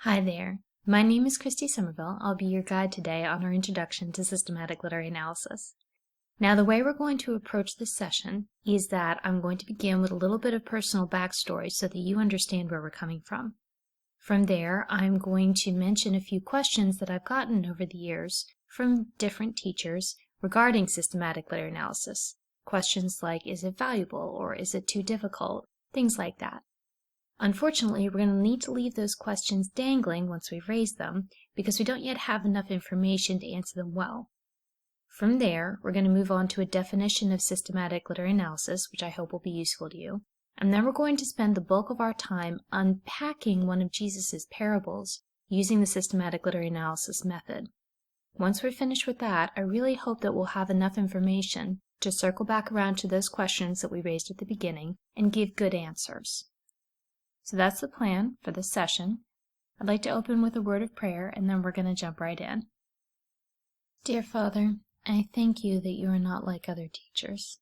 Hi there. My name is Christy Somerville. I'll be your guide today on our introduction to systematic literary analysis. Now, the way we're going to approach this session is that I'm going to begin with a little bit of personal backstory so that you understand where we're coming from. From there, I'm going to mention a few questions that I've gotten over the years from different teachers regarding systematic literary analysis. Questions like, is it valuable or is it too difficult? Things like that. Unfortunately, we're going to need to leave those questions dangling once we've raised them because we don't yet have enough information to answer them well. From there, we're going to move on to a definition of systematic literary analysis, which I hope will be useful to you. And then we're going to spend the bulk of our time unpacking one of Jesus' parables using the systematic literary analysis method. Once we're finished with that, I really hope that we'll have enough information to circle back around to those questions that we raised at the beginning and give good answers. So that's the plan for this session. I'd like to open with a word of prayer, and then we're going to jump right in. Dear Father, I thank you that you are not like other teachers,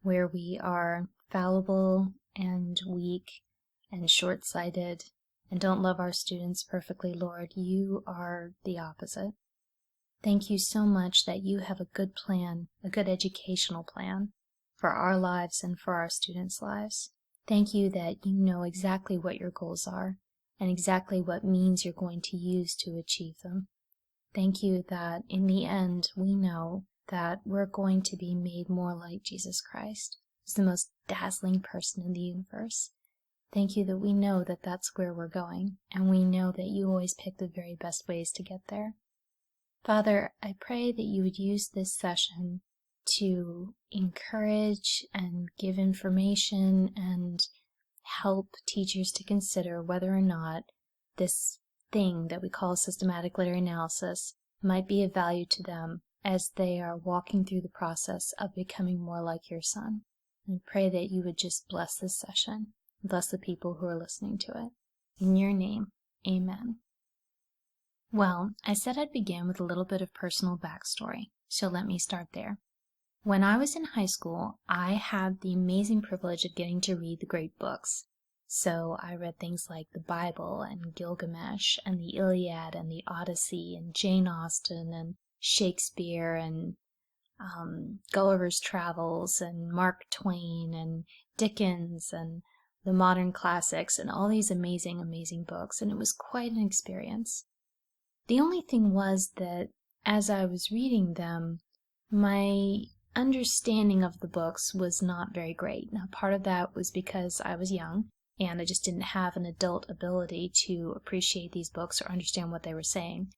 where we are fallible and weak and short-sighted and don't love our students perfectly, Lord. You are the opposite. Thank you so much that you have a good plan, a good educational plan for our lives and for our students' lives. Thank you that you know exactly what your goals are and exactly what means you're going to use to achieve them. Thank you that in the end we know that we're going to be made more like Jesus Christ, who's the most dazzling person in the universe. Thank you that we know that that's where we're going, and we know that you always pick the very best ways to get there. Father, I pray that you would use this session to encourage and give information and help teachers to consider whether or not this thing that we call systematic literary analysis might be of value to them as they are walking through the process of becoming more like your Son. And pray that you would just bless this session, bless the people who are listening to it. In your name, amen. Well, I said I'd begin with a little bit of personal backstory, so let me start there. When I was in high school, I had the amazing privilege of getting to read the great books. So I read things like the Bible and Gilgamesh and the Iliad and the Odyssey and Jane Austen and Shakespeare and Gulliver's Travels and Mark Twain and Dickens and the modern classics and all these amazing, amazing books, and it was quite an experience. The only thing was that as I was reading them, my understanding of the books was not very great. Now, part of that was because I was young and I just didn't have an adult ability to appreciate these books or understand what they were saying.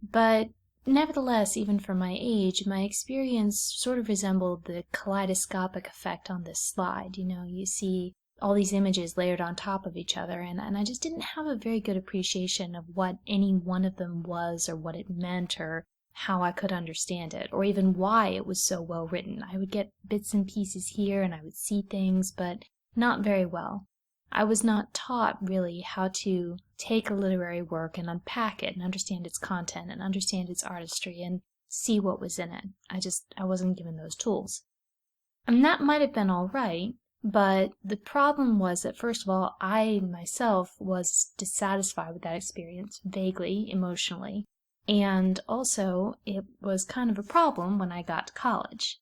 But nevertheless, even for my age, my experience sort of resembled the kaleidoscopic effect on this slide. You know, you see all these images layered on top of each other, and I just didn't have a very good appreciation of what any one of them was or what it meant or how I could understand it, or even why it was so well written. I would get bits and pieces here, and I would see things, but not very well. I was not taught really how to take a literary work and unpack it and understand its content and understand its artistry and see what was in it. I wasn't given those tools. And that might have been all right, but the problem was that, first of all, I myself was dissatisfied with that experience, vaguely, emotionally. And also, it was kind of a problem when I got to college.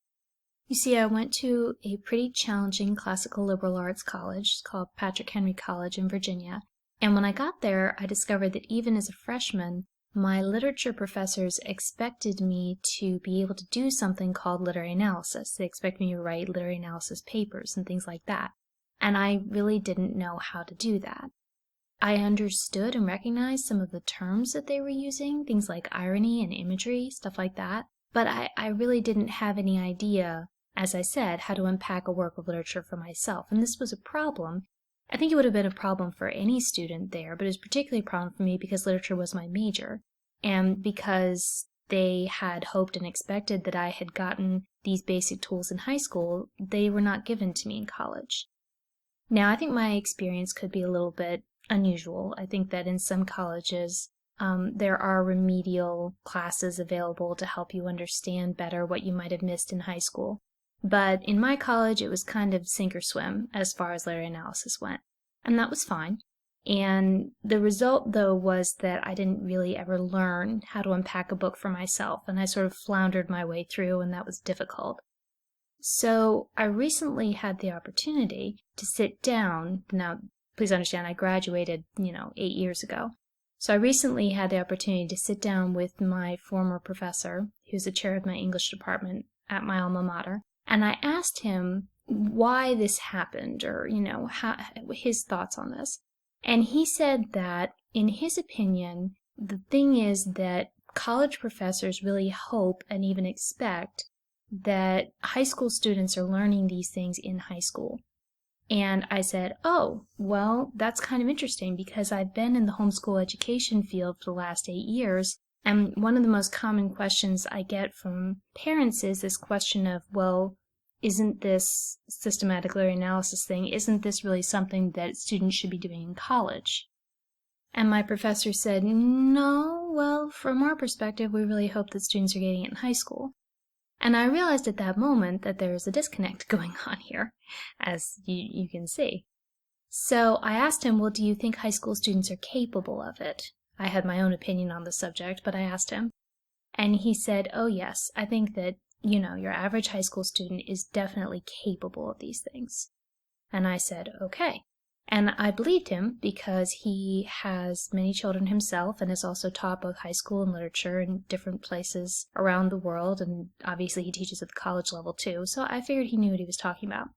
You see, I went to a pretty challenging classical liberal arts college. It's called Patrick Henry College in Virginia. And when I got there, I discovered that even as a freshman, my literature professors expected me to be able to do something called literary analysis. They expected me to write literary analysis papers and things like that. And I really didn't know how to do that. I understood and recognized some of the terms that they were using, things like irony and imagery, stuff like that, but I really didn't have any idea, as I said, how to unpack a work of literature for myself, and this was a problem. I think it would have been a problem for any student there, but it was particularly a problem for me because literature was my major, and because they had hoped and expected that I had gotten these basic tools in high school, they were not given to me in college. Now, I think my experience could be a little bit unusual. I think that in some colleges, there are remedial classes available to help you understand better what you might have missed in high school. But in my college, it was kind of sink or swim as far as literary analysis went. And that was fine. And the result, though, was that I didn't really ever learn how to unpack a book for myself, and I sort of floundered my way through, and that was difficult. So I recently had the opportunity to sit down. Now, please understand, I graduated, 8 years ago. So I recently had the opportunity to sit down with my former professor, who's the chair of my English department at my alma mater, and I asked him why this happened, or, his thoughts on this. And he said that, in his opinion, the thing is that college professors really hope and even expect that high school students are learning these things in high school. And I said, oh, well, that's kind of interesting because I've been in the homeschool education field for the last 8 years. And one of the most common questions I get from parents is this question of, well, isn't this systematic literary analysis thing, isn't this really something that students should be doing in college? And my professor said, no, well, from our perspective, we really hope that students are getting it in high school. And I realized at that moment that there is a disconnect going on here, as you can see. So I asked him, well, do you think high school students are capable of it? I had my own opinion on the subject, but I asked him. And he said, oh, yes, I think that, your average high school student is definitely capable of these things. And I said, okay. And I believed him because he has many children himself and has also taught both high school and literature in different places around the world, and obviously he teaches at the college level too, so I figured he knew what he was talking about.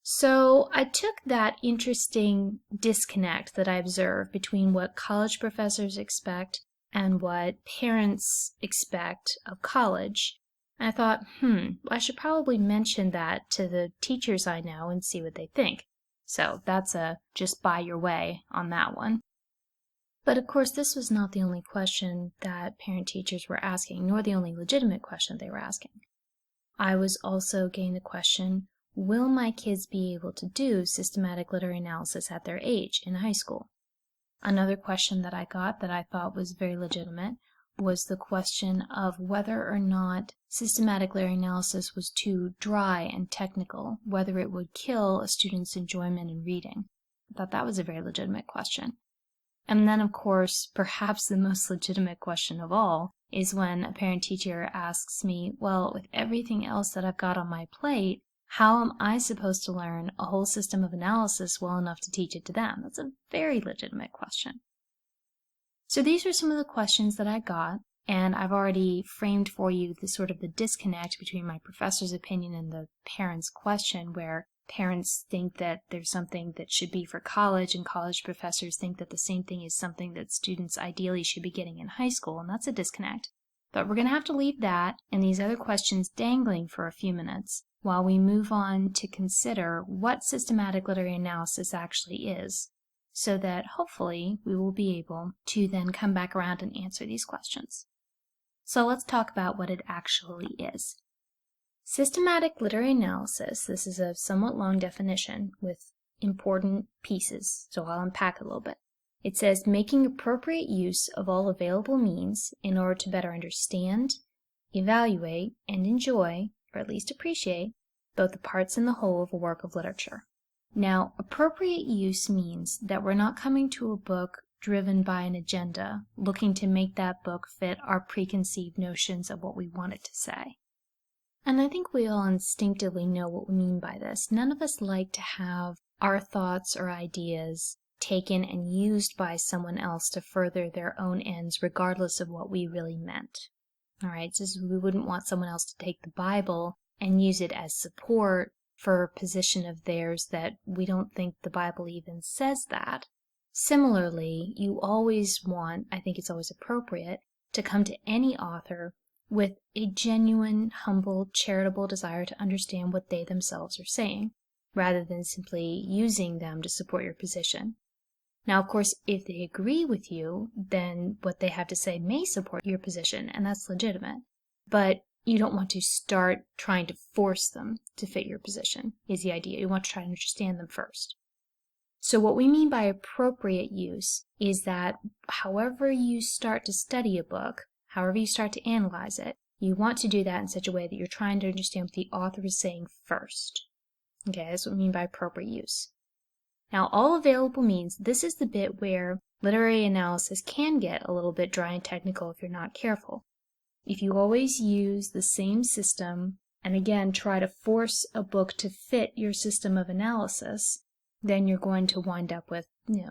So I took that interesting disconnect that I observed between what college professors expect and what parents expect of college, and I thought, I should probably mention that to the teachers I know and see what they think. So that's a just buy your way on that one. But of course, this was not the only question that parent teachers were asking, nor the only legitimate question they were asking. I was also getting the question, will my kids be able to do systematic literary analysis at their age in high school? Another question that I got that I thought was very legitimate was the question of whether or not systematic literary analysis was too dry and technical, whether it would kill a student's enjoyment in reading. I thought that was a very legitimate question. And then, of course, perhaps the most legitimate question of all is when a parent-teacher asks me, well, with everything else that I've got on my plate, how am I supposed to learn a whole system of analysis well enough to teach it to them? That's a very legitimate question. So these are some of the questions that I got, and I've already framed for you the disconnect between my professor's opinion and the parent's question, where parents think that there's something that should be for college, and college professors think that the same thing is something that students ideally should be getting in high school, and that's a disconnect. But we're going to have to leave that and these other questions dangling for a few minutes while we move on to consider what systematic literary analysis actually is, so that hopefully we will be able to then come back around and answer these questions. So let's talk about what it actually is. Systematic literary analysis, this is a somewhat long definition with important pieces, so I'll unpack it a little bit. It says making appropriate use of all available means in order to better understand, evaluate, and enjoy, or at least appreciate, both the parts and the whole of a work of literature. Now, appropriate use means that we're not coming to a book driven by an agenda, looking to make that book fit our preconceived notions of what we want it to say. And I think we all instinctively know what we mean by this. None of us like to have our thoughts or ideas taken and used by someone else to further their own ends, regardless of what we really meant. All right, so we wouldn't want someone else to take the Bible and use it as support for a position of theirs that we don't think the Bible even says that. Similarly, you always want, I think it's always appropriate, to come to any author with a genuine, humble, charitable desire to understand what they themselves are saying, rather than simply using them to support your position. Now, of course, if they agree with you, then what they have to say may support your position, and that's legitimate. But you don't want to start trying to force them to fit your position, is the idea. You want to try to understand them first. So what we mean by appropriate use is that however you start to study a book, however you start to analyze it, you want to do that in such a way that you're trying to understand what the author is saying first. Okay, that's what we mean by appropriate use. Now, all available means, this is the bit where literary analysis can get a little bit dry and technical if you're not careful. If you always use the same system, and again try to force a book to fit your system of analysis, then you're going to wind up with,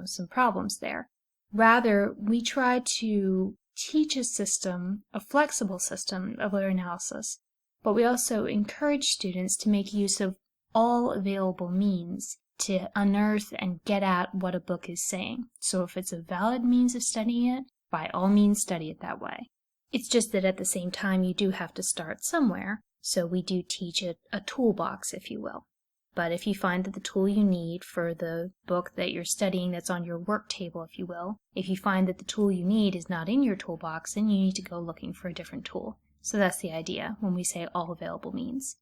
some problems there. Rather, we try to teach a system, a flexible system of literary analysis, but we also encourage students to make use of all available means to unearth and get at what a book is saying. So if it's a valid means of studying it, by all means study it that way. It's just that at the same time you do have to start somewhere, so we do teach it a toolbox, if you will. But if you find that the tool you need for the book that you're studying that's on your work table, if you will, if you find that the tool you need is not in your toolbox, then you need to go looking for a different tool. So that's the idea when we say all available means.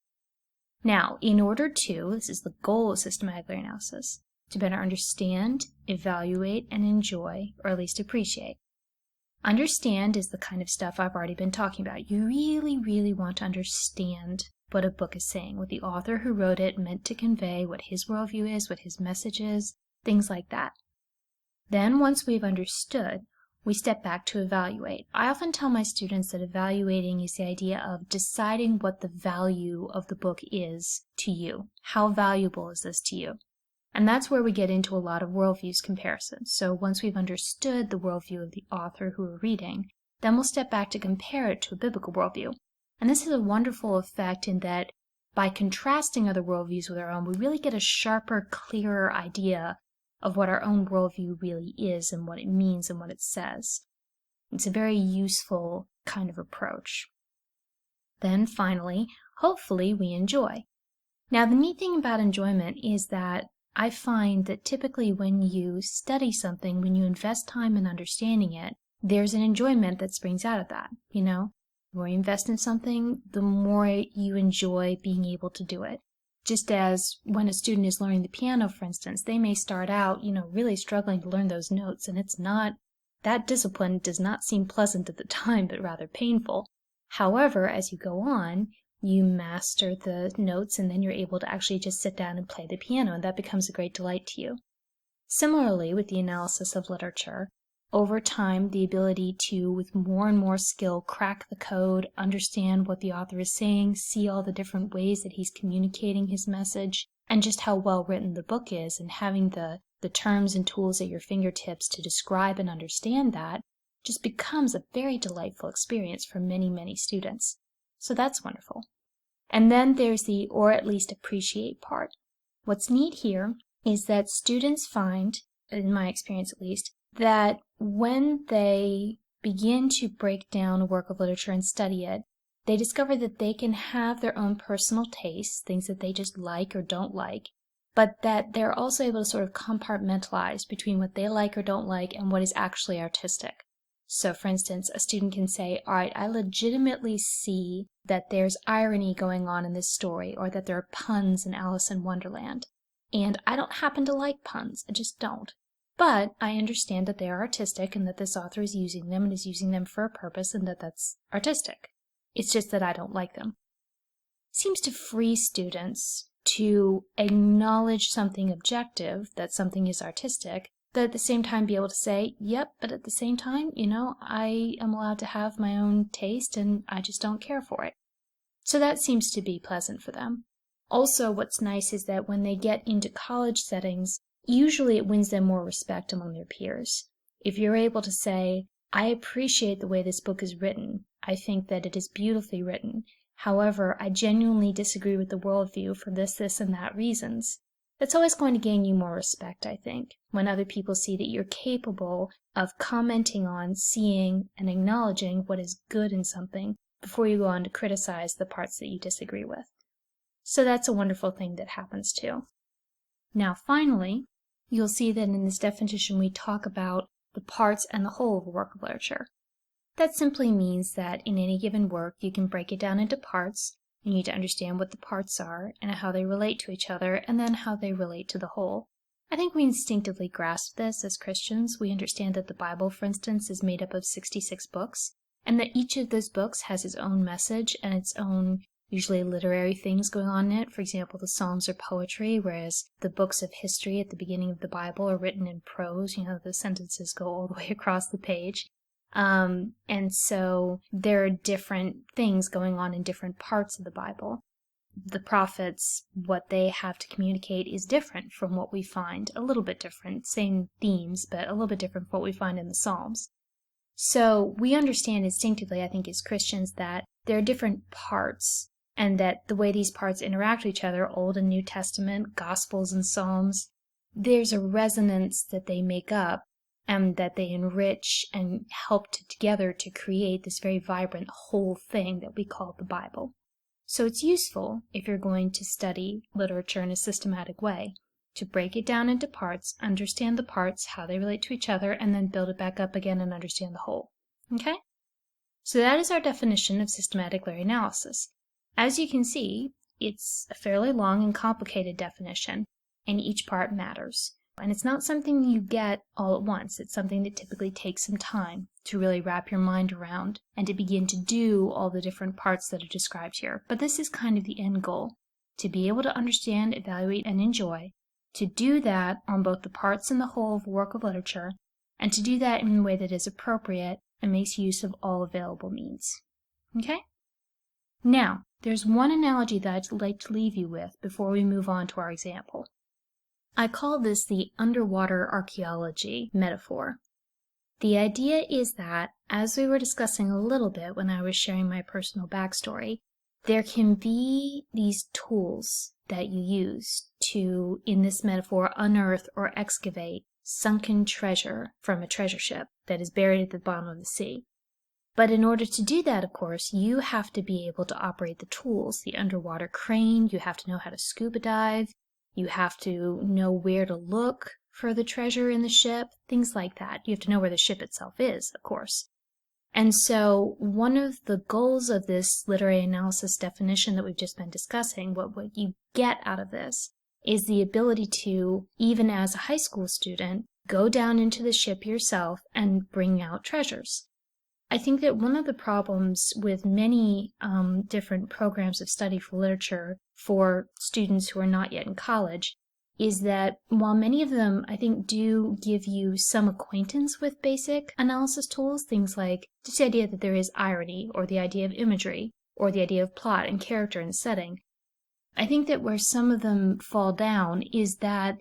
Now, in order to, this is the goal of systematic literary analysis, to better understand, evaluate, and enjoy, or at least appreciate. Understand is the kind of stuff I've already been talking about. You really, really want to understand what a book is saying, what the author who wrote it meant to convey, what his worldview is, what his message is, things like that. Then, once we've understood, we step back to evaluate. I often tell my students that evaluating is the idea of deciding what the value of the book is to you. How valuable is this to you? And that's where we get into a lot of worldviews comparisons. So once we've understood the worldview of the author who we're reading, then we'll step back to compare it to a biblical worldview. And this has a wonderful effect in that by contrasting other worldviews with our own, we really get a sharper, clearer idea of what our own worldview really is and what it means and what it says. It's a very useful kind of approach. Then finally, hopefully we enjoy. Now the neat thing about enjoyment is that I find that typically when you study something, when you invest time in understanding it, there's an enjoyment that springs out of that, The more you invest in something, the more you enjoy being able to do it. Just as when a student is learning the piano, for instance, they may start out, really struggling to learn those notes, and that discipline does not seem pleasant at the time, but rather painful. However, as you go on, you master the notes, and then you're able to actually just sit down and play the piano, and that becomes a great delight to you. Similarly, with the analysis of literature, over time, the ability to, with more and more skill, crack the code, understand what the author is saying, see all the different ways that he's communicating his message, and just how well written the book is, and having the terms and tools at your fingertips to describe and understand that, just becomes a very delightful experience for many, many students. So that's wonderful. And then there's the or at least appreciate part. What's neat here is that students find, in my experience at least, that when they begin to break down a work of literature and study it, they discover that they can have their own personal tastes, things that they just like or don't like, but that they're also able to sort of compartmentalize between what they like or don't like and what is actually artistic. So, for instance, a student can say, all right, I legitimately see that there's irony going on in this story, or that there are puns in Alice in Wonderland. And I don't happen to like puns, I just don't. But I understand that they are artistic and that this author is using them and is using them for a purpose and that that's artistic. It's just that I don't like them. It seems to free students to acknowledge something objective, that something is artistic, but at the same time be able to say, yep, but at the same time, I am allowed to have my own taste and I just don't care for it. So that seems to be pleasant for them. Also, what's nice is that when they get into college settings, usually it wins them more respect among their peers. If you're able to say, I appreciate the way this book is written. I think that it is beautifully written. However, I genuinely disagree with the worldview for this, and that reasons. That's always going to gain you more respect, I think, when other people see that you're capable of commenting on, seeing, and acknowledging what is good in something before you go on to criticize the parts that you disagree with. So that's a wonderful thing that happens too. Now finally, you'll see that in this definition we talk about the parts and the whole of a work of literature. That simply means that in any given work you can break it down into parts. You need to understand what the parts are and how they relate to each other, and then how they relate to the whole. I think we instinctively grasp this as Christians. We understand that the Bible, for instance, is made up of 66 books, and that each of those books has its own message and its own, usually literary things going on in it. For example, the Psalms are poetry, whereas the books of history at the beginning of the Bible are written in prose. The sentences go all the way across the page. And so there are different things going on in different parts of the Bible. The prophets, what they have to communicate is different from what we find, a little bit different, same themes, but a little bit different from what we find in the Psalms. So we understand instinctively, I think, as Christians, that there are different parts, and that the way these parts interact with each other, Old and New Testament, Gospels and Psalms, there's a resonance that they make up and that they enrich and help together to create this very vibrant whole thing that we call the Bible. So it's useful, if you're going to study literature in a systematic way, to break it down into parts, understand the parts, how they relate to each other, and then build it back up again and understand the whole. Okay? So that is our definition of systematic literary analysis. As you can see, it's a fairly long and complicated definition, and each part matters. And it's not something you get all at once. It's something that typically takes some time to really wrap your mind around and to begin to do all the different parts that are described here. But this is kind of the end goal, to be able to understand, evaluate, and enjoy, to do that on both the parts and the whole of a work of literature, and to do that in a way that is appropriate and makes use of all available means. Okay? Now, there's one analogy that I'd like to leave you with before we move on to our example. I call this the underwater archaeology metaphor. The idea is that, as we were discussing a little bit when I was sharing my personal backstory, there can be these tools that you use to, in this metaphor, unearth or excavate sunken treasure from a treasure ship that is buried at the bottom of the sea. But in order to do that, of course, you have to be able to operate the tools, the underwater crane, you have to know how to scuba dive, you have to know where to look for the treasure in the ship, things like that. You have to know where the ship itself is, of course. And so one of the goals of this literary analysis definition that we've just been discussing, what you get out of this, is the ability to, even as a high school student, go down into the ship yourself and bring out treasures. I think that one of the problems with many different programs of study for literature for students who are not yet in college is that while many of them, I think, do give you some acquaintance with basic analysis tools, things like just the idea that there is irony, or the idea of imagery, or the idea of plot and character and setting, I think that where some of them fall down is that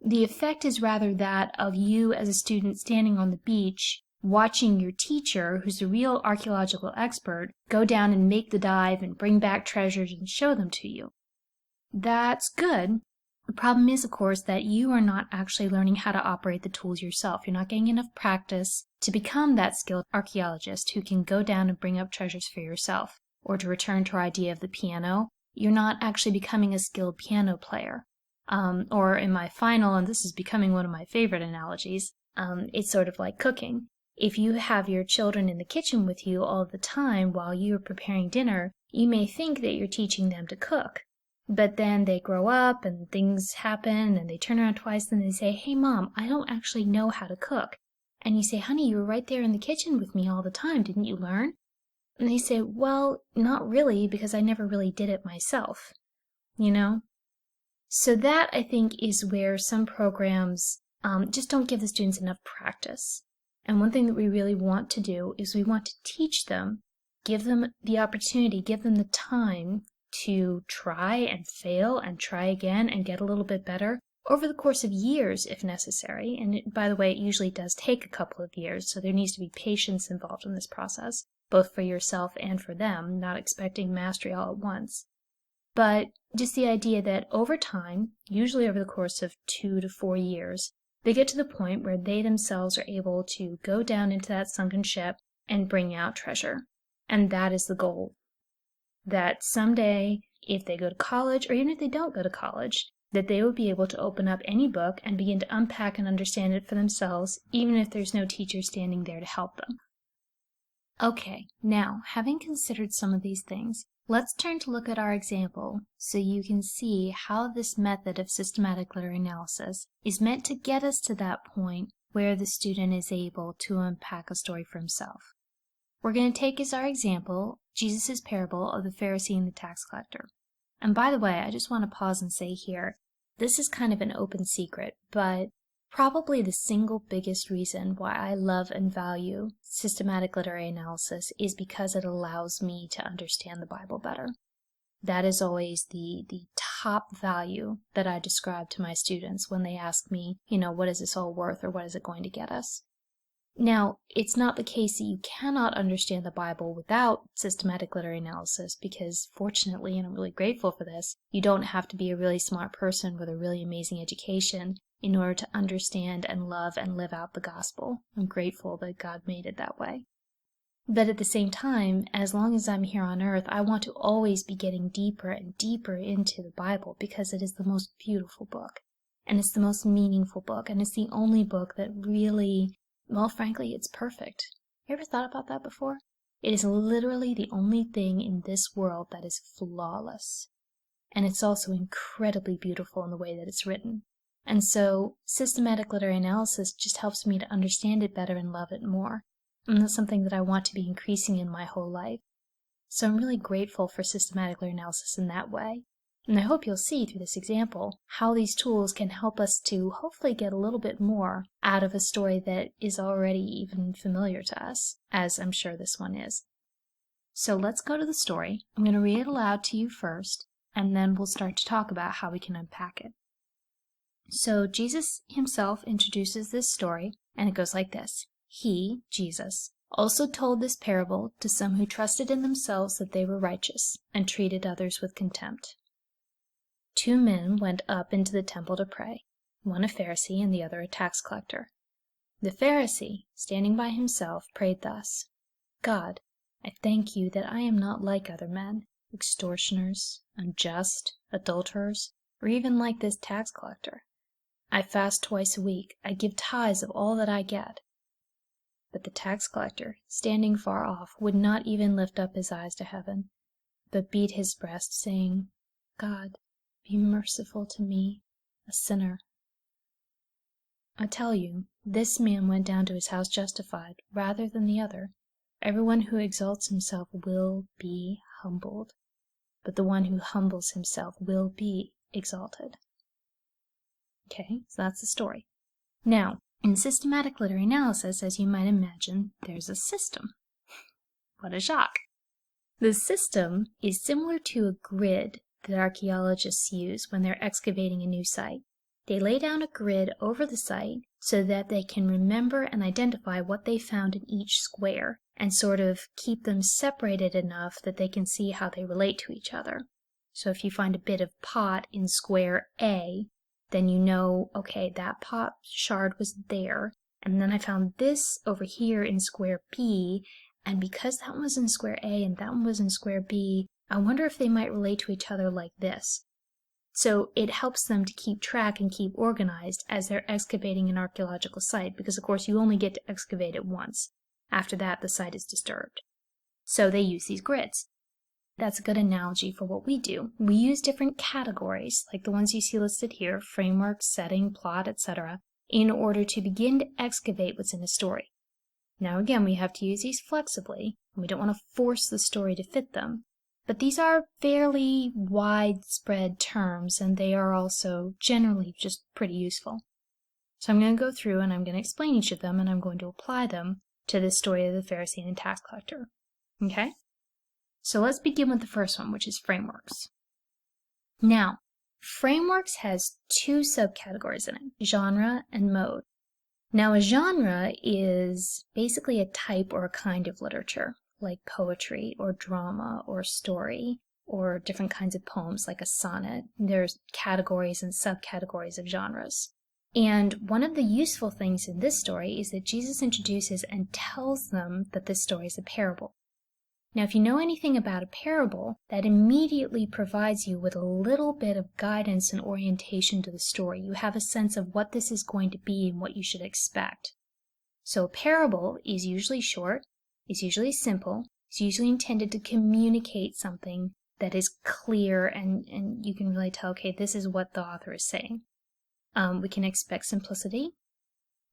the effect is rather that of you as a student standing on the beach, watching your teacher, who's a real archaeological expert, go down and make the dive and bring back treasures and show them to you. That's good. The problem is, of course, that you are not actually learning how to operate the tools yourself. You're not getting enough practice to become that skilled archaeologist who can go down and bring up treasures for yourself. Or to return to our idea of the piano, you're not actually becoming a skilled piano player. Or in my final, and this is becoming one of my favorite analogies, it's sort of like cooking. If you have your children in the kitchen with you all the time while you're preparing dinner, you may think that you're teaching them to cook. But then they grow up and things happen and they turn around twice and they say, "Hey, Mom, I don't actually know how to cook." And you say, "Honey, you were right there in the kitchen with me all the time. Didn't you learn?" And they say, "Well, not really, because I never really did it myself." So that, I think, is where some programs just don't give the students enough practice. And one thing that we really want to do is we want to teach them, give them the opportunity, give them the time to try and fail and try again and get a little bit better over the course of years if necessary. And by the way, it usually does take a couple of years, so there needs to be patience involved in this process, both for yourself and for them, not expecting mastery all at once. But just the idea that over time, usually over the course of 2 to 4 years, they get to the point where they themselves are able to go down into that sunken ship and bring out treasure. And that is the goal. That someday, if they go to college, or even if they don't go to college, that they will be able to open up any book and begin to unpack and understand it for themselves, even if there's no teacher standing there to help them. Okay, now, having considered some of these things, let's turn to look at our example so you can see how this method of systematic literary analysis is meant to get us to that point where the student is able to unpack a story for himself. We're going to take as our example Jesus' parable of the Pharisee and the tax collector. And by the way, I just want to pause and say here, this is kind of an open secret, but probably the single biggest reason why I love and value systematic literary analysis is because it allows me to understand the Bible better. That is always the top value that I describe to my students when they ask me, what is this all worth or what is it going to get us? Now, it's not the case that you cannot understand the Bible without systematic literary analysis because, fortunately, and I'm really grateful for this, you don't have to be a really smart person with a really amazing education in order to understand and love and live out the gospel. I'm grateful that God made it that way. But at the same time, as long as I'm here on earth, I want to always be getting deeper and deeper into the Bible because it is the most beautiful book, and it's the most meaningful book, and it's the only book that really, well, frankly, it's perfect. You ever thought about that before? It is literally the only thing in this world that is flawless, and it's also incredibly beautiful in the way that it's written. And so, systematic literary analysis just helps me to understand it better and love it more. And that's something that I want to be increasing in my whole life. So I'm really grateful for systematic literary analysis in that way. And I hope you'll see through this example how these tools can help us to hopefully get a little bit more out of a story that is already even familiar to us, as I'm sure this one is. So let's go to the story. I'm going to read it aloud to you first, and then we'll start to talk about how we can unpack it. So Jesus himself introduces this story, and it goes like this. He, Jesus, also told this parable to some who trusted in themselves that they were righteous and treated others with contempt. 2 men went up into the temple to pray, one a Pharisee and the other a tax collector. The Pharisee, standing by himself, prayed thus, God, I thank you that I am not like other men, extortioners, unjust, adulterers, or even like this tax collector. I fast twice a week. I give tithes of all that I get. But the tax collector, standing far off, would not even lift up his eyes to heaven, but beat his breast, saying, God, be merciful to me, a sinner. I tell you, this man went down to his house justified rather than the other. Everyone who exalts himself will be humbled, but the one who humbles himself will be exalted. Okay, so that's the story. Now, in systematic literary analysis, as you might imagine, there's a system. What a shock. The system is similar to a grid that archaeologists use when they're excavating a new site. They lay down a grid over the site so that they can remember and identify what they found in each square and sort of keep them separated enough that they can see how they relate to each other. So if you find a bit of pot in square A, then you know, okay, that pot shard was there, and then I found this over here in square B, and because that one was in square A and that one was in square B, I wonder if they might relate to each other like this. So it helps them to keep track and keep organized as they're excavating an archaeological site, because of course you only get to excavate it once. After that, the site is disturbed. So they use these grids. That's a good analogy for what we do. We use different categories, like the ones you see listed here, framework, setting, plot, etc., in order to begin to excavate what's in a story. Now again, we have to use these flexibly, and we don't want to force the story to fit them. But these are fairly widespread terms, and they are also generally just pretty useful. So I'm going to go through and I'm going to explain each of them, and I'm going to apply them to this story of the Pharisee and tax collector. Okay? So let's begin with the first one, which is frameworks. Now, frameworks has 2 subcategories in it, genre and mode. Now, a genre is basically a type or a kind of literature, like poetry or drama or story, or different kinds of poems like a sonnet. There's categories and subcategories of genres. And one of the useful things in this story is that Jesus introduces and tells them that this story is a parable. Now, if you know anything about a parable, that immediately provides you with a little bit of guidance and orientation to the story. You have a sense of what this is going to be and what you should expect. So a parable is usually short, is usually simple, is usually intended to communicate something that is clear and you can really tell, okay, this is what the author is saying. We can expect simplicity.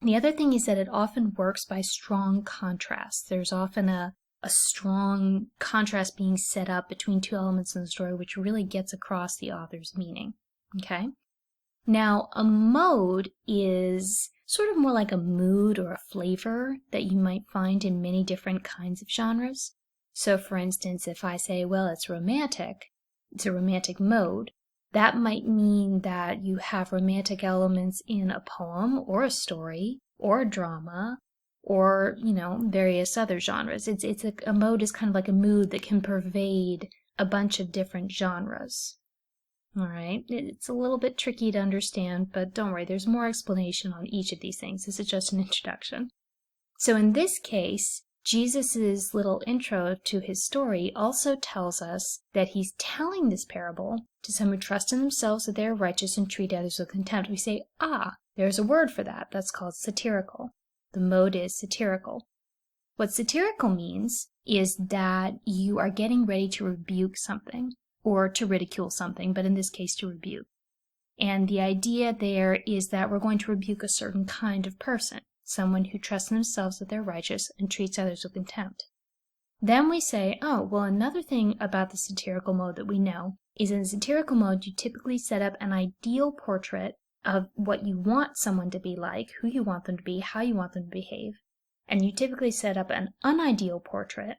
The other thing is that it often works by strong contrast. There's often a a strong contrast being set up between two elements in the story, which really gets across the author's meaning. Okay? Now, a mode is sort of more like a mood or a flavor that you might find in many different kinds of genres. So, for instance, if I say, well, it's romantic, it's a romantic mode, that might mean that you have romantic elements in a poem or a story or a drama or, various other genres. A mode is kind of like a mood that can pervade a bunch of different genres. All right, it's a little bit tricky to understand, but don't worry, there's more explanation on each of these things. This is just an introduction. So in this case, Jesus' little intro to his story also tells us that he's telling this parable to some who trust in themselves that they are righteous and treat others with contempt. We say, there's a word for that. That's called satirical. The mode is satirical. What satirical means is that you are getting ready to rebuke something or to ridicule something, but in this case to rebuke. And the idea there is that we're going to rebuke a certain kind of person, someone who trusts in themselves that they're righteous and treats others with contempt. Then we say, another thing about the satirical mode that we know is in the satirical mode you typically set up an ideal portrait of what you want someone to be like, who you want them to be, how you want them to behave. And you typically set up an unideal portrait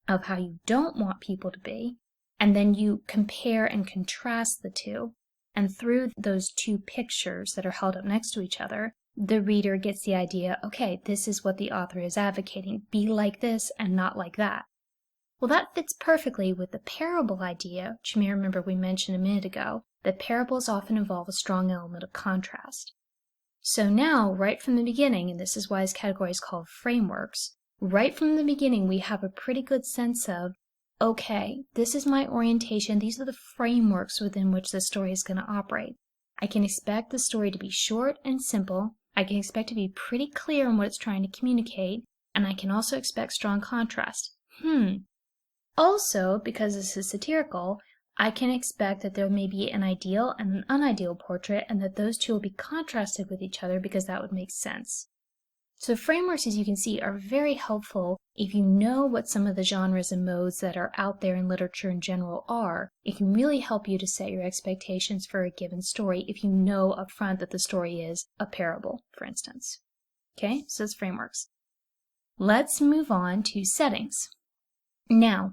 of how you don't want people to be, and then you compare and contrast the two. And through those two pictures that are held up next to each other, the reader gets the idea, okay, this is what the author is advocating. Be like this and not like that. Well, that fits perfectly with the parable idea, which you may remember we mentioned a minute ago, that parables often involve a strong element of contrast. So now, right from the beginning, and this is why this category is called frameworks, right from the beginning we have a pretty good sense of, okay, this is my orientation, these are the frameworks within which the story is going to operate. I can expect the story to be short and simple, I can expect to be pretty clear in what it's trying to communicate, and I can also expect strong contrast. Also, because this is satirical, I can expect that there may be an ideal and an unideal portrait, and that those two will be contrasted with each other because that would make sense. So frameworks, as you can see, are very helpful if you know what some of the genres and modes that are out there in literature in general are. It can really help you to set your expectations for a given story if you know up front that the story is a parable, for instance. Okay, so that's frameworks. Let's move on to settings. Now,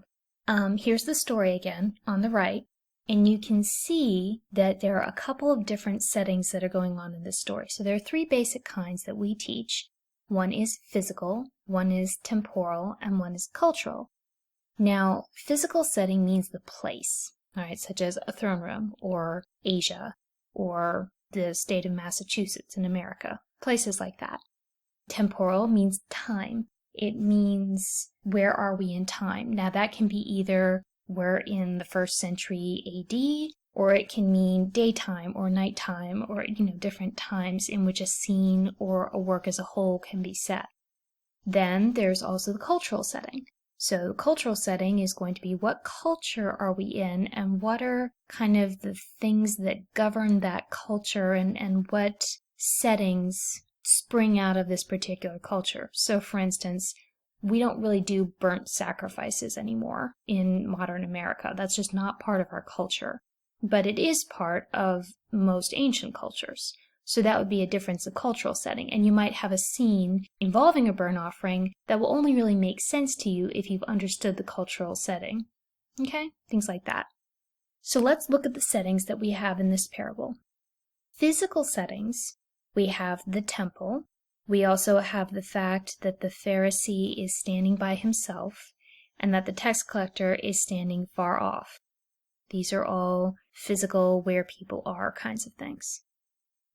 here's the story again on the right, and you can see that there are a couple of different settings that are going on in this story. So there are three basic kinds that we teach. One is physical, one is temporal, and one is cultural. Now, physical setting means the place, all right, such as a throne room, or Asia, or the state of Massachusetts in America, places like that. Temporal means time. It means where are we in time. Now, that can be either we're in the 1st century AD, or it can mean daytime or nighttime, or different times in which a scene or a work as a whole can be set. Then there's also the cultural setting. So the cultural setting is going to be what culture are we in, and what are kind of the things that govern that culture, and what settings spring out of this particular culture. So for instance, we don't really do burnt sacrifices anymore in modern America. That's just not part of our culture. But it is part of most ancient cultures. So that would be a difference of cultural setting. And you might have a scene involving a burnt offering that will only really make sense to you if you've understood the cultural setting. Okay? Things like that. So let's look at the settings that we have in this parable. Physical settings, we have the temple. We also have the fact that the Pharisee is standing by himself and that the tax collector is standing far off. These are all physical, where people are kinds of things.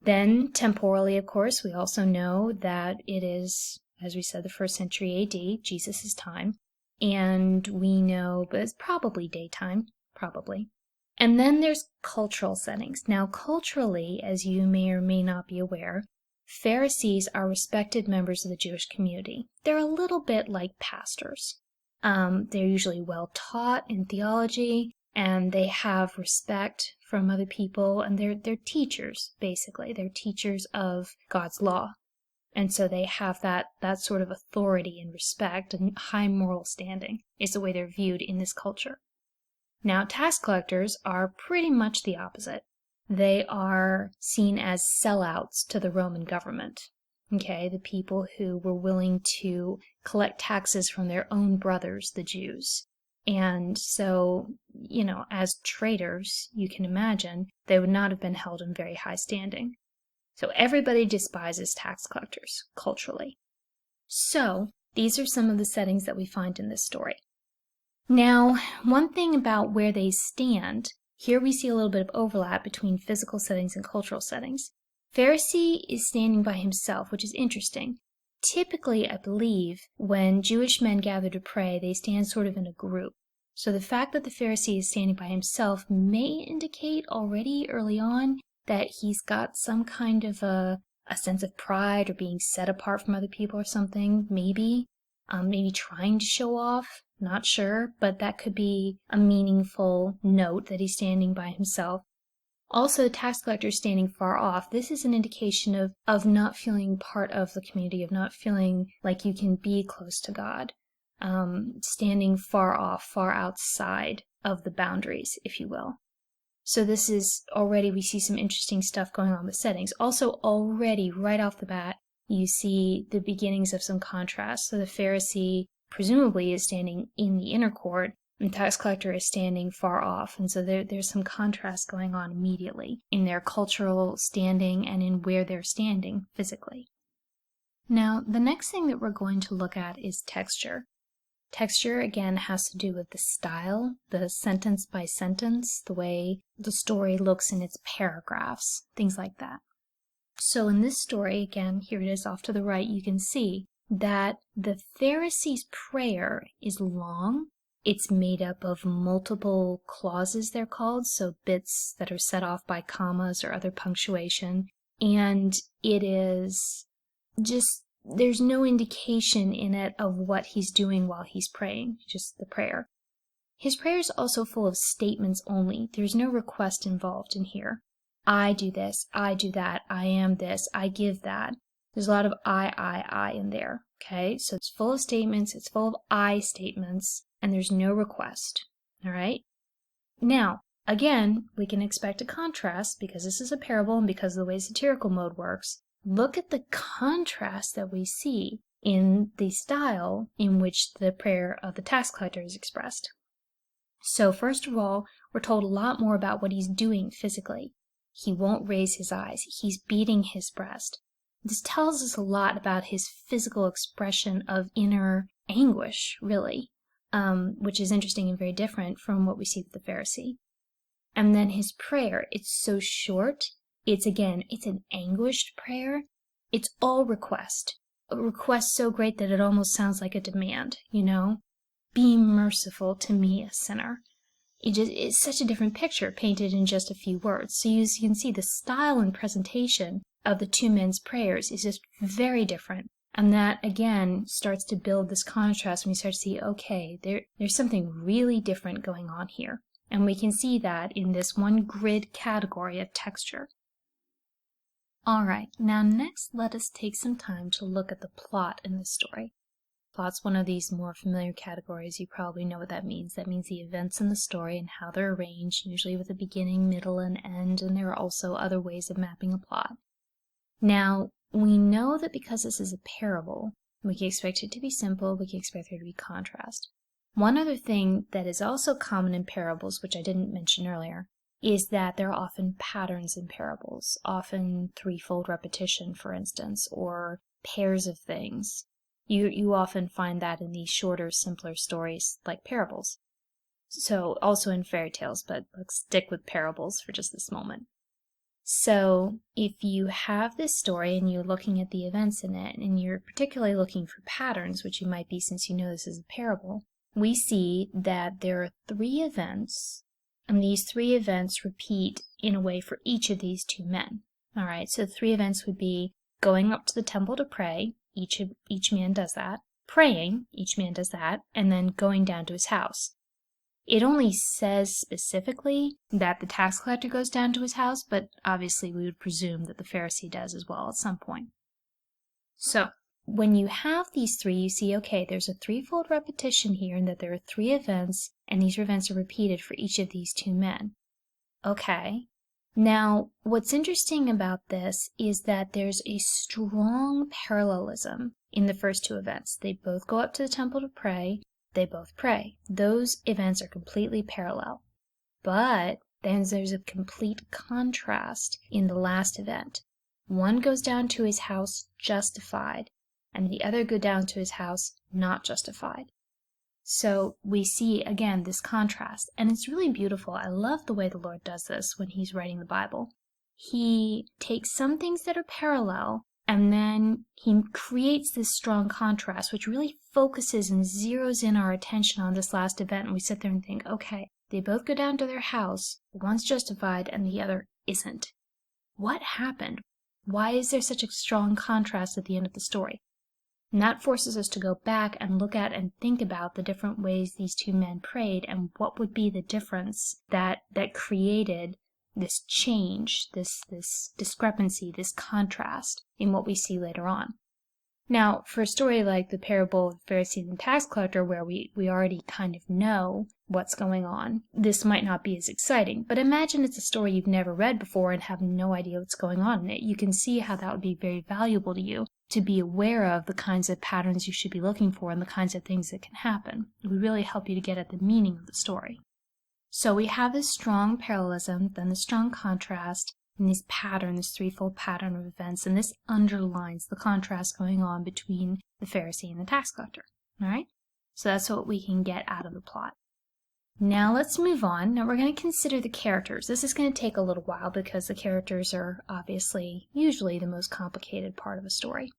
Then, temporally, of course, we also know that it is, as we said, the 1st century AD, Jesus' time. And we know, but it's probably daytime, probably. And then there's cultural settings. Now, culturally, as you may or may not be aware, Pharisees are respected members of the Jewish community. They're a little bit like pastors. They're usually well taught in theology, and they have respect from other people, and they're teachers, basically. They're teachers of God's law. And so they have that sort of authority and respect and high moral standing is the way they're viewed in this culture. Now, tax collectors are pretty much the opposite. They are seen as sellouts to the Roman government. Okay, the people who were willing to collect taxes from their own brothers, the Jews. And so, as traitors, you can imagine, they would not have been held in very high standing. So everybody despises tax collectors, culturally. So these are some of the settings that we find in this story. Now, one thing about where they stand, here we see a little bit of overlap between physical settings and cultural settings. Pharisee is standing by himself, which is interesting. Typically, I believe, when Jewish men gather to pray, they stand sort of in a group. So the fact that the Pharisee is standing by himself may indicate already early on that he's got some kind of a sense of pride or being set apart from other people or something, maybe trying to show off, not sure, but that could be a meaningful note that he's standing by himself. Also, the tax collector standing far off, this is an indication of not feeling part of the community, of not feeling like you can be close to God, standing far off, far outside of the boundaries, if you will. So this is already, we see some interesting stuff going on with settings. Also, already, right off the bat, you see the beginnings of some contrast. So the Pharisee presumably is standing in the inner court, and the tax collector is standing far off. And so there's some contrast going on immediately in their cultural standing and in where they're standing physically. Now, the next thing that we're going to look at is texture. Texture, again, has to do with the style, the sentence by sentence, the way the story looks in its paragraphs, things like that. So in this story, again, here it is off to the right, you can see that the Pharisee's prayer is long. It's made up of multiple clauses, they're called, so bits that are set off by commas or other punctuation. And it is just, there's no indication in it of what he's doing while he's praying, just the prayer. His prayer is also full of statements only. There's no request involved in here. I do this, I do that, I am this, I give that. There's a lot of I in there, okay? So it's full of statements, it's full of I statements, and there's no request, all right? Now, again, we can expect a contrast because this is a parable and because of the way satirical mode works. Look at the contrast that we see in the style in which the prayer of the tax collector is expressed. So first of all, we're told a lot more about what he's doing physically. He won't raise his eyes. He's beating his breast. This tells us a lot about his physical expression of inner anguish, really, which is interesting and very different from what we see with the Pharisee. And then his prayer, it's so short. It's an anguished prayer. It's all request. A request so great that it almost sounds like a demand, Be merciful to me, a sinner. It's such a different picture painted in just a few words. So you can see the style and presentation of the two men's prayers is just very different. And that, again, starts to build this contrast when we start to see, okay, there's something really different going on here. And we can see that in this one grid category of texture. All right, now next let us take some time to look at the plot in this story. Plot's one of these more familiar categories. You probably know what that means. That means the events in the story and how they're arranged, usually with a beginning, middle, and end, and there are also other ways of mapping a plot. Now, we know that because this is a parable, we can expect it to be simple, we can expect there to be contrast. One other thing that is also common in parables, which I didn't mention earlier, is that there are often patterns in parables, often threefold repetition, for instance, or pairs of things. You often find that in these shorter, simpler stories like parables. So also in fairy tales, but let's stick with parables for just this moment. So if you have this story and you're looking at the events in it, and you're particularly looking for patterns, which you might be since you know this is a parable, we see that there are 3 events, and these 3 events repeat in a way for each of these 2 men. All right, so 3 events would be going up to the temple to pray, each man does that, praying, each man does that, and then going down to his house. It only says specifically that the tax collector goes down to his house, but obviously we would presume that the Pharisee does as well at some point. So when you have these three, you see, okay, there's a threefold repetition here, and that there are three events, and these events are repeated for each of these two men. Okay. Now, what's interesting about this is that there's a strong parallelism in the first two events. They both go up to the temple to pray. They both pray. Those events are completely parallel. But then there's a complete contrast in the last event. One goes down to his house justified, and the other goes down to his house not justified. So we see, again, this contrast, and it's really beautiful. I love the way the Lord does this when he's writing the Bible. He takes some things that are parallel, and then he creates this strong contrast, which really focuses and zeroes in our attention on this last event, and we sit there and think, okay, they both go down to their house, one's justified and the other isn't. What happened? Why is there such a strong contrast at the end of the story? And that forces us to go back and look at and think about the different ways these two men prayed and what would be the difference that created this change, this discrepancy, this contrast in what we see later on. Now, for a story like the parable of the Pharisee and tax collector, where we already kind of know what's going on, this might not be as exciting. But imagine it's a story you've never read before and have no idea what's going on in it. You can see how that would be very valuable to you, to be aware of the kinds of patterns you should be looking for and the kinds of things that can happen. It would really help you to get at the meaning of the story. So we have this strong parallelism, then the strong contrast, and this pattern, this threefold pattern of events, and this underlines the contrast going on between the Pharisee and the tax collector. All right? So that's what we can get out of the plot. Now let's move on. Now we're going to consider the characters. This is going to take a little while because the characters are obviously usually the most complicated part of a story.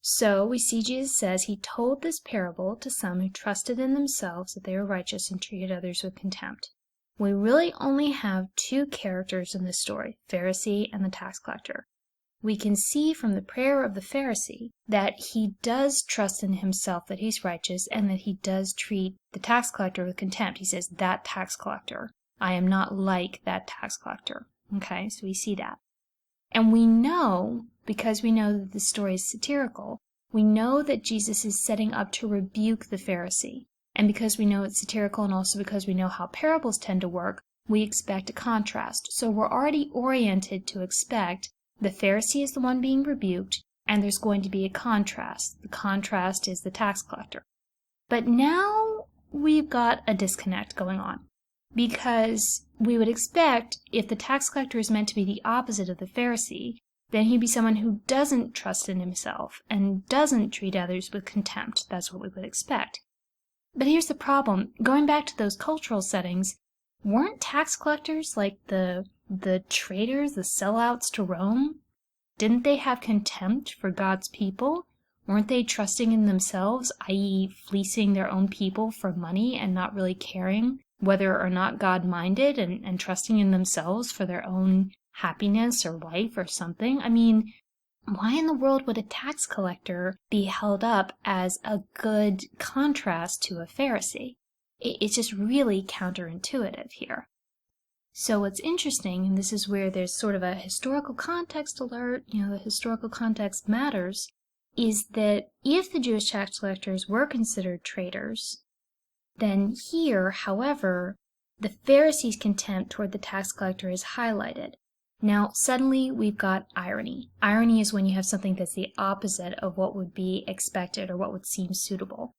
So we see Jesus says he told this parable to some who trusted in themselves that they were righteous and treated others with contempt. We really only have two characters in this story, Pharisee and the tax collector. We can see from the prayer of the Pharisee that he does trust in himself that he's righteous and that he does treat the tax collector with contempt. He says, that tax collector. I am not like that tax collector. Okay, so we see that. And we know, because we know that the story is satirical, we know that Jesus is setting up to rebuke the Pharisee. And because we know it's satirical and also because we know how parables tend to work, we expect a contrast. So we're already oriented to expect the Pharisee is the one being rebuked, and there's going to be a contrast. The contrast is the tax collector. But now we've got a disconnect going on, because we would expect if the tax collector is meant to be the opposite of the Pharisee, then he'd be someone who doesn't trust in himself and doesn't treat others with contempt. That's what we would expect. But here's the problem. Going back to those cultural settings, weren't tax collectors like the traitors, the sellouts to Rome? Didn't they have contempt for God's people? Weren't they trusting in themselves, i.e. fleecing their own people for money and not really caring whether or not God minded, and trusting in themselves for their own happiness or life or something? I mean, why in the world would a tax collector be held up as a good contrast to a Pharisee? It's just really counterintuitive here. So what's interesting, and this is where there's sort of a historical context alert, the historical context matters, is that if the Jewish tax collectors were considered traitors, then here, however, the Pharisees' contempt toward the tax collector is highlighted. Now, suddenly we've got irony. Irony is when you have something that's the opposite of what would be expected or what would seem suitable.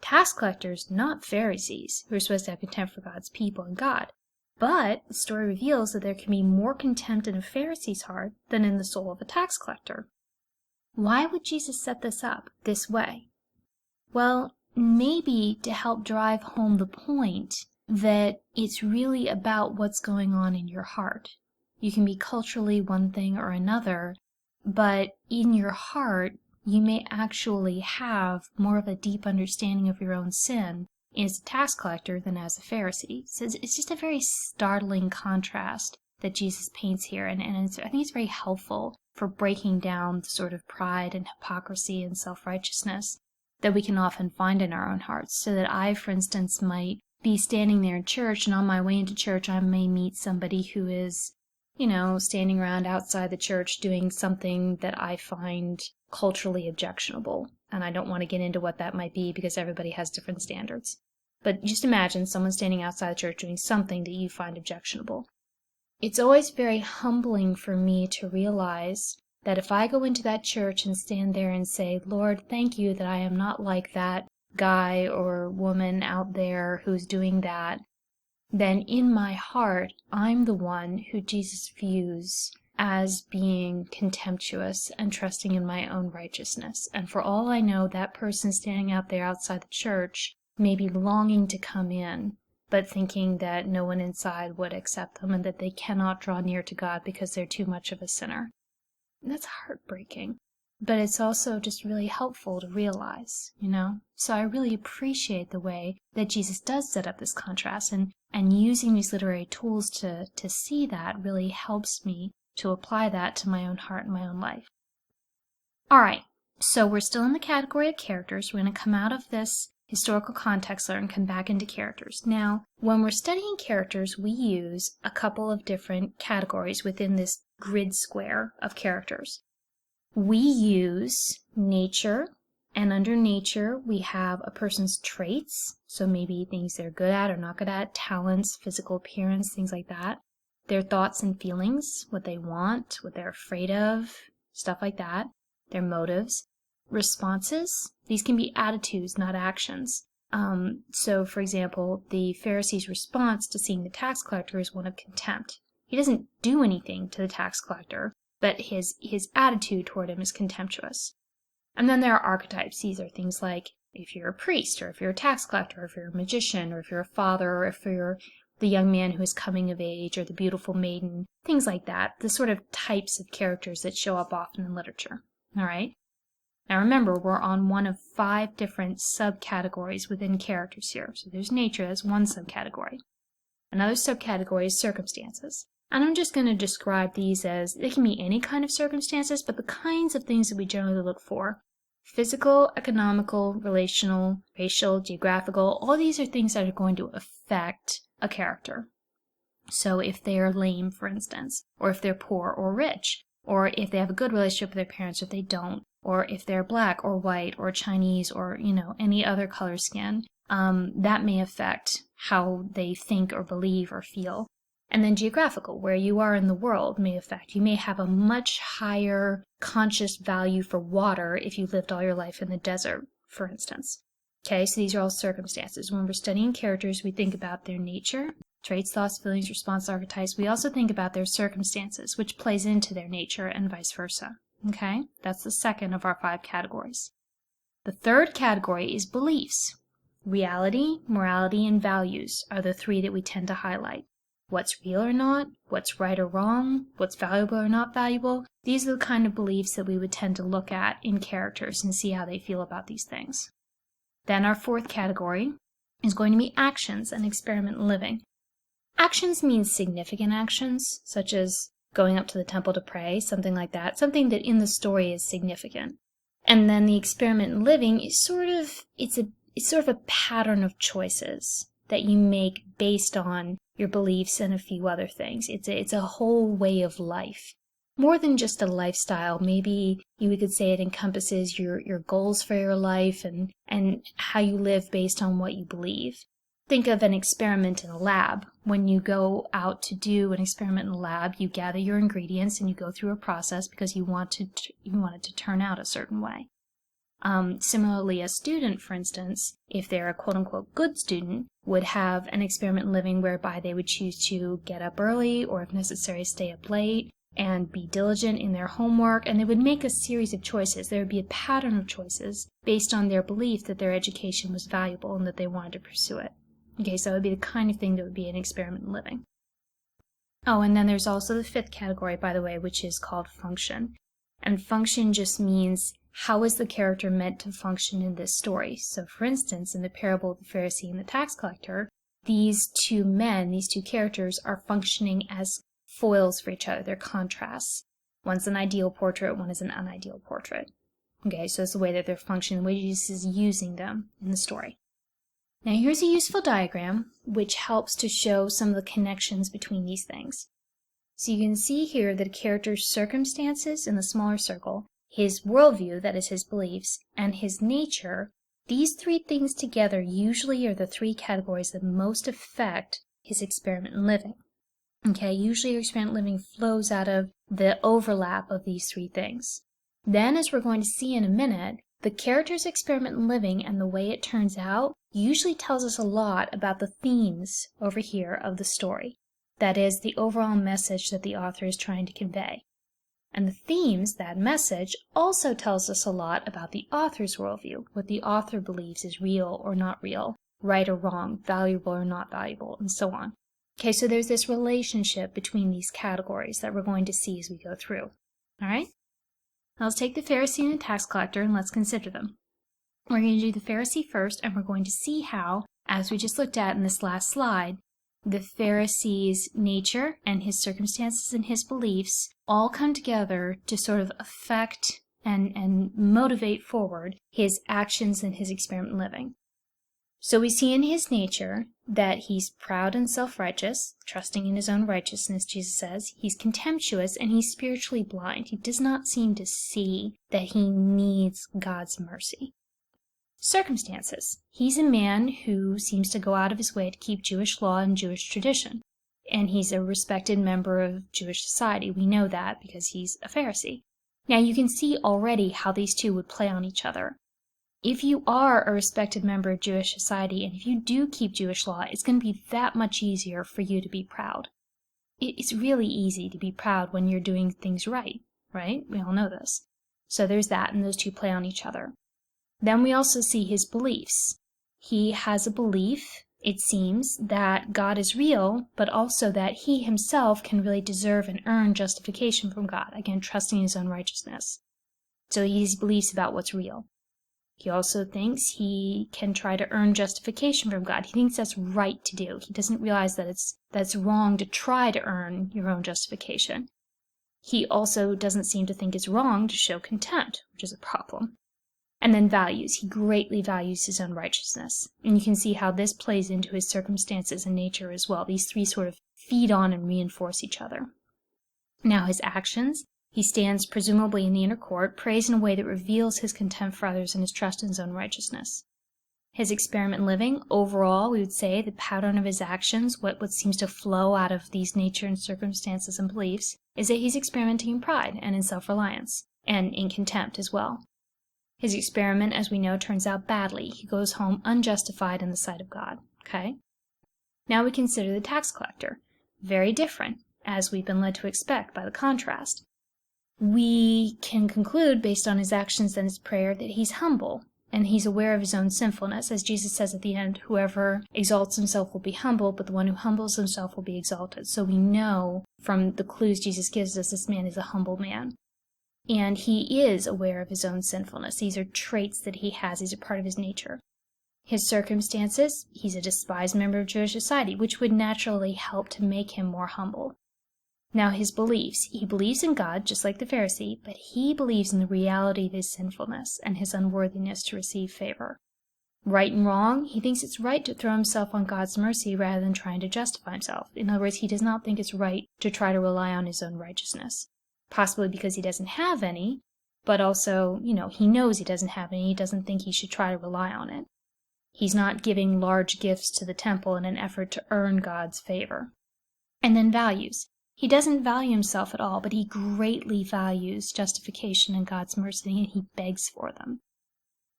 Tax collectors, not Pharisees, who are supposed to have contempt for God's people and God. But the story reveals that there can be more contempt in a Pharisee's heart than in the soul of a tax collector. Why would Jesus set this up this way? Well, maybe to help drive home the point that it's really about what's going on in your heart. You can be culturally one thing or another, but in your heart, you may actually have more of a deep understanding of your own sin as a tax collector than as a Pharisee. So it's just a very startling contrast that Jesus paints here, and I think it's very helpful for breaking down the sort of pride and hypocrisy and self-righteousness that we can often find in our own hearts. So that I, for instance, might be standing there in church, and on my way into church I may meet somebody who is standing around outside the church doing something that I find culturally objectionable. And I don't want to get into what that might be because everybody has different standards. But just imagine someone standing outside the church doing something that you find objectionable. It's always very humbling for me to realize that if I go into that church and stand there and say, Lord, thank you that I am not like that guy or woman out there who's doing that, then in my heart, I'm the one who Jesus views as being contemptuous and trusting in my own righteousness. And for all I know, that person standing out there outside the church may be longing to come in, but thinking that no one inside would accept them and that they cannot draw near to God because they're too much of a sinner. And that's heartbreaking. But it's also just really helpful to realize, So I really appreciate the way that Jesus does set up this contrast, and using these literary tools to see that really helps me to apply that to my own heart and my own life. All right, so we're still in the category of characters. We're going to come out of this historical context layer and come back into characters. Now, when we're studying characters, we use a couple of different categories within this grid square of characters. We use nature, and under nature we have a person's traits, so maybe things they're good at or not good at, talents, physical appearance, things like that. Their thoughts and feelings, what they want, what they're afraid of, stuff like that. Their motives. Responses, these can be attitudes, not actions. So, for example, the Pharisee's response to seeing the tax collector is one of contempt. He doesn't do anything to the tax collector, but his attitude toward him is contemptuous. And then there are archetypes. These are things like if you're a priest, or if you're a tax collector, or if you're a magician, or if you're a father, or if you're the young man who is coming of age, or the beautiful maiden, things like that, the sort of types of characters that show up often in literature. All right? Now remember, we're on one of 5 different subcategories within characters here. So there's nature, that's one subcategory. Another subcategory is circumstances. And I'm just going to describe these as, they can be any kind of circumstances, but the kinds of things that we generally look for. Physical, economical, relational, racial, geographical, all these are things that are going to affect a character. So if they're lame, for instance, or if they're poor or rich, or if they have a good relationship with their parents or if they don't, or if they're black or white or Chinese or, any other color skin, that may affect how they think or believe or feel. And then geographical, where you are in the world, may affect. You may have a much higher conscious value for water if you lived all your life in the desert, for instance. Okay, so these are all circumstances. When we're studying characters, we think about their nature, traits, thoughts, feelings, response archetypes. We also think about their circumstances, which plays into their nature and vice versa. Okay, that's the second of our 5 categories. The third category is beliefs. Reality, morality, and values are the 3 that we tend to highlight. What's real or not, what's right or wrong, what's valuable or not valuable. These are the kind of beliefs that we would tend to look at in characters and see how they feel about these things. Then our 4th category is going to be actions and experiment living. Actions mean significant actions, such as going up to the temple to pray, something like that, something that in the story is significant. And then the experiment living is sort of a pattern of choices that you make based on your beliefs and a few other things. It's a whole way of life. More than just a lifestyle. Maybe you could say it encompasses your goals for your life and how you live based on what you believe. Think of an experiment in a lab. When you go out to do an experiment in a lab, you gather your ingredients and you go through a process because you want it to turn out a certain way. Similarly, a student, for instance, if they're a quote-unquote good student, would have an experiment living whereby they would choose to get up early or, if necessary, stay up late and be diligent in their homework, and they would make a series of choices. There would be a pattern of choices based on their belief that their education was valuable and that they wanted to pursue it. Okay, so it would be the kind of thing that would be an experiment in living. Oh, and then there's also the 5th category, by the way, which is called function. And function just means, how is the character meant to function in this story? So, for instance, in the parable of the Pharisee and the tax collector, these 2 men, these 2 characters, are functioning as foils for each other. They're contrasts. One's an ideal portrait, one is an unideal portrait. Okay, so it's the way that they're functioning, the way Jesus is using them in the story. Now here's a useful diagram which helps to show some of the connections between these things. So you can see here that a character's circumstances in the smaller circle, his worldview, that is his beliefs, and his nature, these three things together usually are the three categories that most affect his experiment in living. Okay, usually your experiment living flows out of the overlap of these three things. Then, as we're going to see in a minute, the character's experiment in living and the way it turns out usually tells us a lot about the themes over here of the story. That is, the overall message that the author is trying to convey. And the themes, that message, also tells us a lot about the author's worldview, what the author believes is real or not real, right or wrong, valuable or not valuable, and so on. Okay, so there's this relationship between these categories that we're going to see as we go through. All right? Now let's take the Pharisee and the tax collector and let's consider them. We're going to do the Pharisee first, and we're going to see how, as we just looked at in this last slide, the Pharisee's nature and his circumstances and his beliefs all come together to sort of affect and motivate forward his actions and his experiment living. So we see in his nature that he's proud and self-righteous, trusting in his own righteousness, Jesus says. He's contemptuous and he's spiritually blind. He does not seem to see that he needs God's mercy. Circumstances. He's a man who seems to go out of his way to keep Jewish law and Jewish tradition. And he's a respected member of Jewish society. We know that because he's a Pharisee. Now you can see already how these two would play on each other. If you are a respected member of Jewish society, and if you do keep Jewish law, it's going to be that much easier for you to be proud. It's really easy to be proud when you're doing things right? We all know this. So there's that, and those two play on each other. Then we also see his beliefs. He has a belief, it seems, that God is real, but also that he himself can really deserve and earn justification from God, again, trusting his own righteousness. So he has beliefs about what's real. He also thinks he can try to earn justification from God. He thinks that's right to do. He doesn't realize that that's wrong to try to earn your own justification. He also doesn't seem to think it's wrong to show contempt, which is a problem. And then values. He greatly values his own righteousness. And you can see how this plays into his circumstances and nature as well. These three sort of feed on and reinforce each other. Now his actions. He stands presumably in the inner court, prays in a way that reveals his contempt for others and his trust in his own righteousness. His experiment living, overall, we would say the pattern of his actions, what seems to flow out of these nature and circumstances and beliefs, is that he's experimenting in pride and in self-reliance, and in contempt as well. His experiment, as we know, turns out badly. He goes home unjustified in the sight of God. Okay? Now we consider the tax collector. Very different, as we've been led to expect by the contrast. We can conclude, based on his actions and his prayer, that he's humble, and he's aware of his own sinfulness. As Jesus says at the end, whoever exalts himself will be humbled, but the one who humbles himself will be exalted. So we know from the clues Jesus gives us, this man is a humble man. And he is aware of his own sinfulness. These are traits that he has. These are part of his nature. His circumstances, he's a despised member of Jewish society, which would naturally help to make him more humble. Now his beliefs. He believes in God, just like the Pharisee, but he believes in the reality of his sinfulness and his unworthiness to receive favor. Right and wrong, he thinks it's right to throw himself on God's mercy rather than trying to justify himself. In other words, he does not think it's right to try to rely on his own righteousness. Possibly because he doesn't have any, but also, he knows he doesn't have any. He doesn't think he should try to rely on it. He's not giving large gifts to the temple in an effort to earn God's favor. And then values. He doesn't value himself at all, but he greatly values justification and God's mercy, and he begs for them.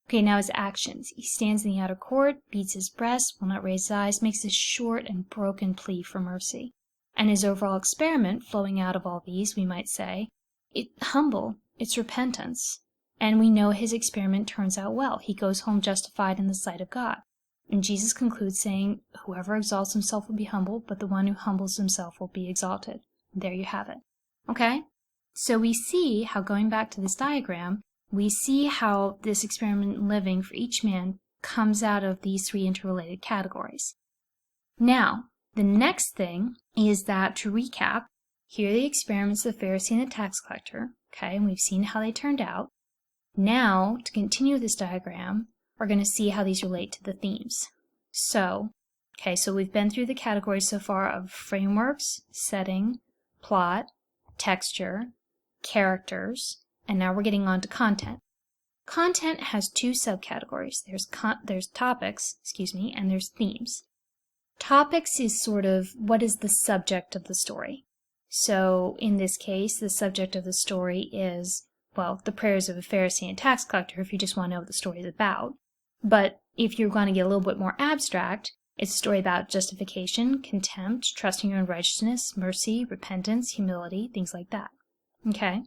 Okay, now his actions. He stands in the outer court, beats his breast, will not raise his eyes, makes this short and broken plea for mercy. And his overall experiment, flowing out of all these, we might say, it's humble, it's repentance. And we know his experiment turns out well. He goes home justified in the sight of God. And Jesus concludes saying, whoever exalts himself will be humbled, but the one who humbles himself will be exalted. And there you have it. Okay? So we see how, going back to this diagram, we see how this experiment in living for each man comes out of these three interrelated categories. Now, the next thing is that, to recap, here are the experiments of the Pharisee and the tax collector, okay, and we've seen how they turned out. Now, to continue this diagram, we're going to see how these relate to the themes. So we've been through the categories so far of frameworks, setting, plot, texture, characters, and now we're getting on to content. Content has two subcategories. There's topics, and there's themes. Topics is sort of what is the subject of the story. So in this case, the subject of the story is, well, the prayers of a Pharisee and tax collector, if you just want to know what the story is about. But if you're going to get a little bit more abstract, it's a story about justification, contempt, trusting your own righteousness, mercy, repentance, humility, things like that. Okay?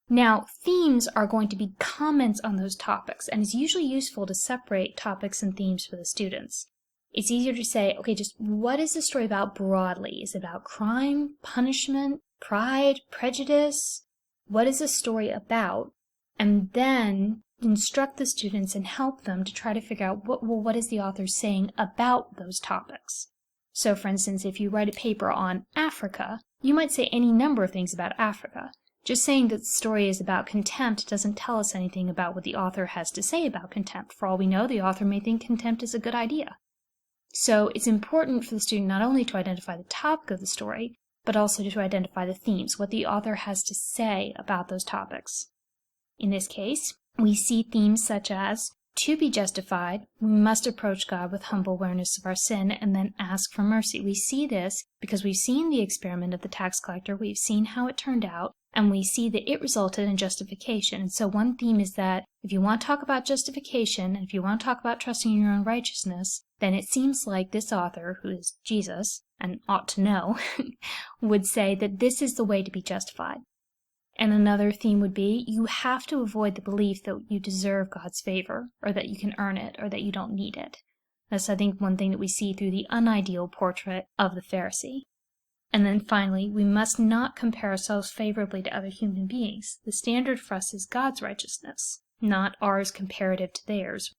Now, themes are going to be comments on those topics, and it's usually useful to separate topics and themes for the students. It's easier to say, okay, just what is the story about broadly? Is it about crime, punishment, pride, prejudice? What is the story about? And then instruct the students and help them to try to figure out what is the author saying about those topics. So, for instance, if you write a paper on Africa, you might say any number of things about Africa. Just saying that the story is about contempt doesn't tell us anything about what the author has to say about contempt. For all we know, the author may think contempt is a good idea. So it's important for the student not only to identify the topic of the story, but also to identify the themes, what the author has to say about those topics. In this case, we see themes such as, to be justified, we must approach God with humble awareness of our sin and then ask for mercy. We see this because we've seen the experiment of the tax collector, we've seen how it turned out, and we see that it resulted in justification. And so one theme is that if you want to talk about justification, and if you want to talk about trusting in your own righteousness, then it seems like this author, who is Jesus, and ought to know, would say that this is the way to be justified. And another theme would be, you have to avoid the belief that you deserve God's favor, or that you can earn it, or that you don't need it. That's, I think, one thing that we see through the unideal portrait of the Pharisee. And then finally, we must not compare ourselves favorably to other human beings. The standard for us is God's righteousness, not ours comparative to theirs.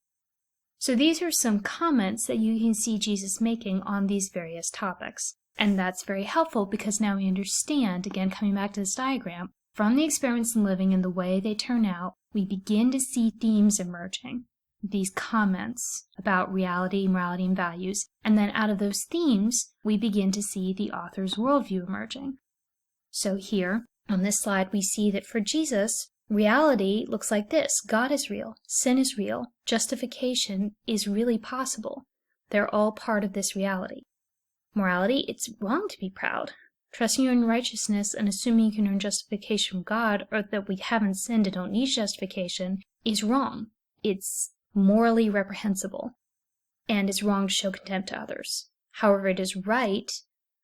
So these are some comments that you can see Jesus making on these various topics. And that's very helpful because now we understand, again, coming back to this diagram, from the experiments in living and the way they turn out, we begin to see themes emerging, these comments about reality, morality, and values. And then out of those themes, we begin to see the author's worldview emerging. So here, on this slide, we see that for Jesus, reality looks like this. God is real. Sin is real. Justification is really possible. They're all part of this reality. Morality, it's wrong to be proud. Trusting in righteousness and assuming you can earn justification from God, or that we haven't sinned and don't need justification, is wrong. It's morally reprehensible, and it's wrong to show contempt to others. However, it is right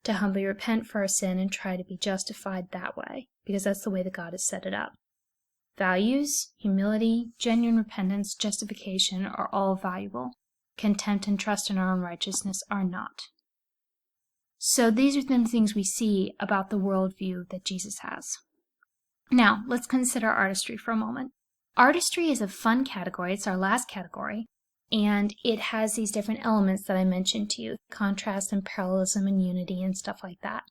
to humbly repent for our sin and try to be justified that way, because that's the way that God has set it up. Values, humility, genuine repentance, justification are all valuable. Contempt and trust in our own righteousness are not. So these are the things we see about the worldview that Jesus has. Now, let's consider artistry for a moment. Artistry is a fun category. It's our last category. And it has these different elements that I mentioned to you, contrast and parallelism and unity and stuff like that.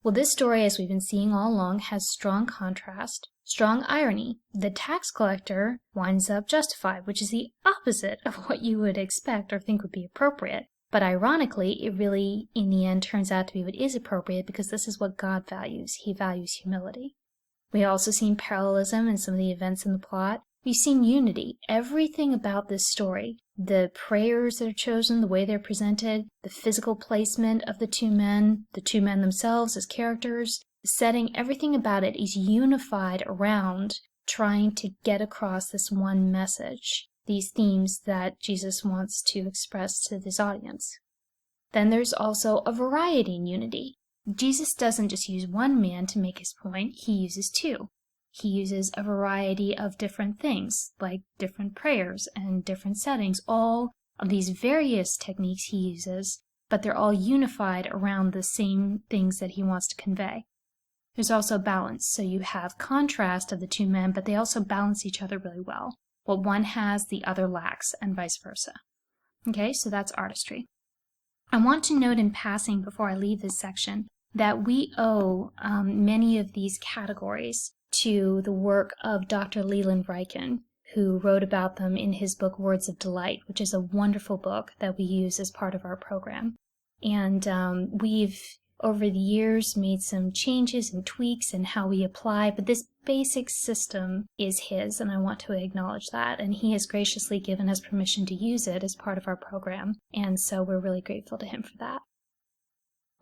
Well, this story, as we've been seeing all along, has strong contrast, strong irony. The tax collector winds up justified, which is the opposite of what you would expect or think would be appropriate. But ironically, it really, in the end, turns out to be what is appropriate because this is what God values. He values humility. We also seen parallelism in some of the events in the plot. We've seen unity. Everything about this story, the prayers that are chosen, the way they're presented, the physical placement of the two men themselves as characters, the setting, everything about it is unified around trying to get across this one message, these themes that Jesus wants to express to his audience. Then there's also a variety in unity. Jesus doesn't just use one man to make his point, he uses two. He uses a variety of different things, like different prayers and different settings, all of these various techniques he uses, but they're all unified around the same things that he wants to convey. There's also balance, so you have contrast of the two men, but they also balance each other really well. What one has, the other lacks, and vice versa. Okay, so that's artistry. I want to note in passing before I leave this section that we owe many of these categories to the work of Dr. Leland Ryken, who wrote about them in his book Words of Delight, which is a wonderful book that we use as part of our program. And we've over the years made some changes and tweaks in how we apply, but this basic system is his, and I want to acknowledge that, and he has graciously given us permission to use it as part of our program, and so we're really grateful to him for that.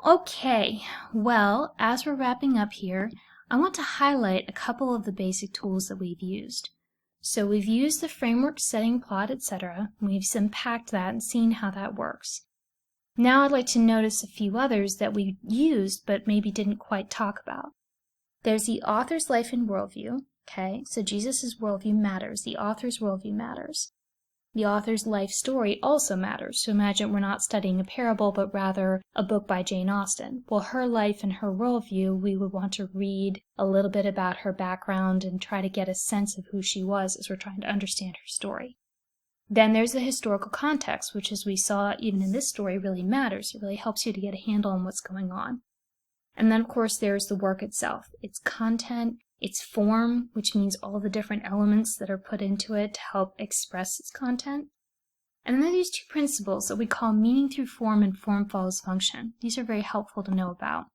Okay, well, as we're wrapping up here, I want to highlight a couple of the basic tools that we've used. So we've used the framework, setting, plot, etc. We've unpacked that and seen how that works. Now I'd like to notice a few others that we used but maybe didn't quite talk about. There's the author's life and worldview. Okay, so Jesus' worldview matters. The author's worldview matters. The author's life story also matters. So imagine we're not studying a parable, but rather a book by Jane Austen. Well, her life and her worldview, we would want to read a little bit about her background and try to get a sense of who she was as we're trying to understand her story. Then there's the historical context, which, as we saw even in this story, really matters. It really helps you to get a handle on what's going on. And then, of course, there's the work itself. Its content, its form, which means all the different elements that are put into it to help express its content. And then there's two principles that we call meaning through form and form follows function. These are very helpful to know about.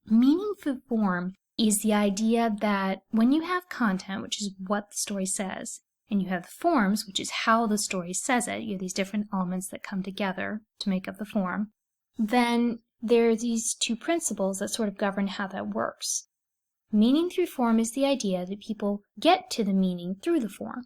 Meaning through form is the idea that when you have content, which is what the story says, and you have the forms, which is how the story says it, you have these different elements that come together to make up the form, then there are these two principles that sort of govern how that works. Meaning through form is the idea that people get to the meaning through the form.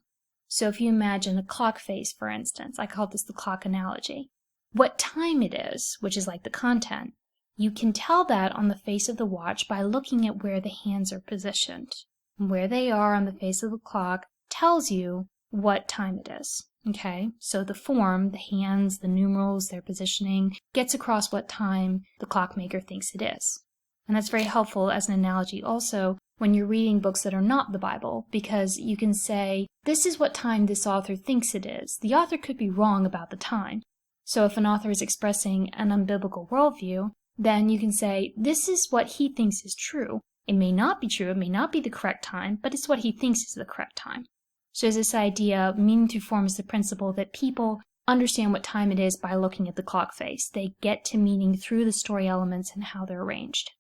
So if you imagine a clock face, for instance, I call this the clock analogy. What time it is, which is like the content, you can tell that on the face of the watch by looking at where the hands are positioned. Where they are on the face of the clock tells you what time it is. Okay, so the form, the hands, the numerals, their positioning, gets across what time the clockmaker thinks it is. And that's very helpful as an analogy also when you're reading books that are not the Bible, because you can say, this is what time this author thinks it is. The author could be wrong about the time. So if an author is expressing an unbiblical worldview, then you can say, this is what he thinks is true. It may not be true, it may not be the correct time, but it's what he thinks is the correct time. So there's this idea of meaning through form is the principle that people understand what time it is by looking at the clock face. They get to meaning through the story elements and how they're arranged.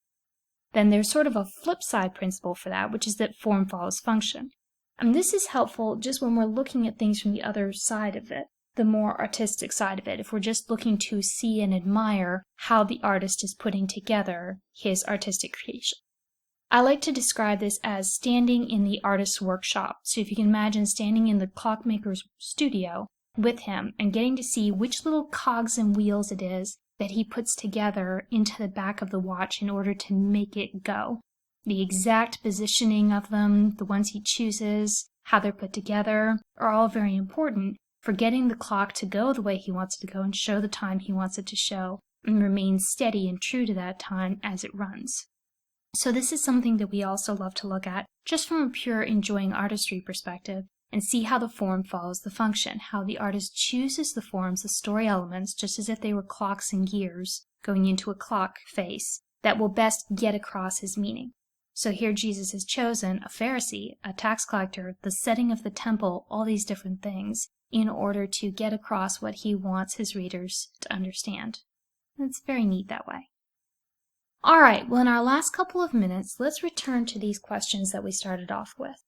Then there's sort of a flip side principle for that, which is that form follows function. And this is helpful just when we're looking at things from the other side of it, the more artistic side of it, if we're just looking to see and admire how the artist is putting together his artistic creation. I like to describe this as standing in the artist's workshop. So if you can imagine standing in the clockmaker's studio with him and getting to see which little cogs and wheels it is that he puts together into the back of the watch in order to make it go. The exact positioning of them, the ones he chooses, how they're put together, are all very important for getting the clock to go the way he wants it to go and show the time he wants it to show and remain steady and true to that time as it runs. So this is something that we also love to look at just from a pure enjoying artistry perspective and see how the form follows the function, how the artist chooses the forms, the story elements, just as if they were clocks and gears going into a clock face that will best get across his meaning. So here Jesus has chosen a Pharisee, a tax collector, the setting of the temple, all these different things in order to get across what he wants his readers to understand. And it's very neat that way. All right, well, in our last couple of minutes, let's return to these questions that we started off with.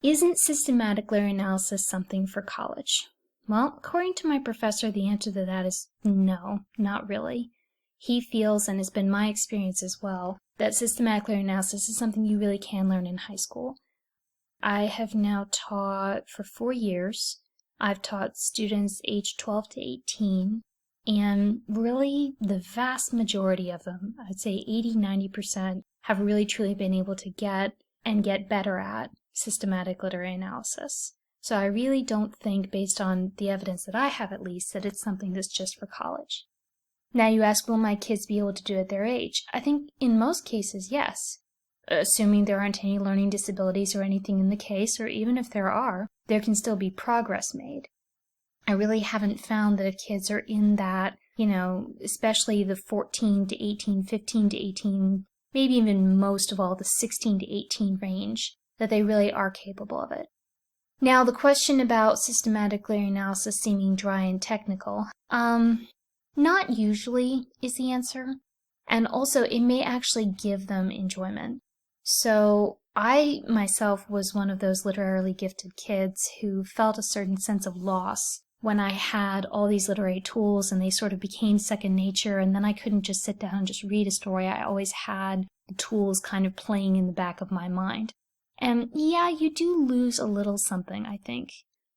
Isn't systematic literary analysis something for college? Well, according to my professor, the answer to that is no, not really. He feels, and it's been my experience as well, that systematic literary analysis is something you really can learn in high school. I have now taught for 4 years. I've taught students aged 12 to 18. And really, the vast majority of them, I'd say 80-90%, have really truly been able to get better at systematic literary analysis. So I really don't think, based on the evidence that I have at least, that it's something that's just for college. Now you ask, will my kids be able to do it at their age? I think in most cases, yes. Assuming there aren't any learning disabilities or anything in the case, or even if there are, there can still be progress made. I really haven't found that if kids are in that, especially the 14 to 18, 15 to 18, maybe even most of all the 16 to 18 range, that they really are capable of it. Now, the question about systematic literary analysis seeming dry and technical, not usually is the answer. And also, it may actually give them enjoyment. So I myself was one of those literarily gifted kids who felt a certain sense of loss when I had all these literary tools and they sort of became second nature, and then I couldn't just sit down and just read a story. I always had the tools kind of playing in the back of my mind. And yeah, you do lose a little something, I think,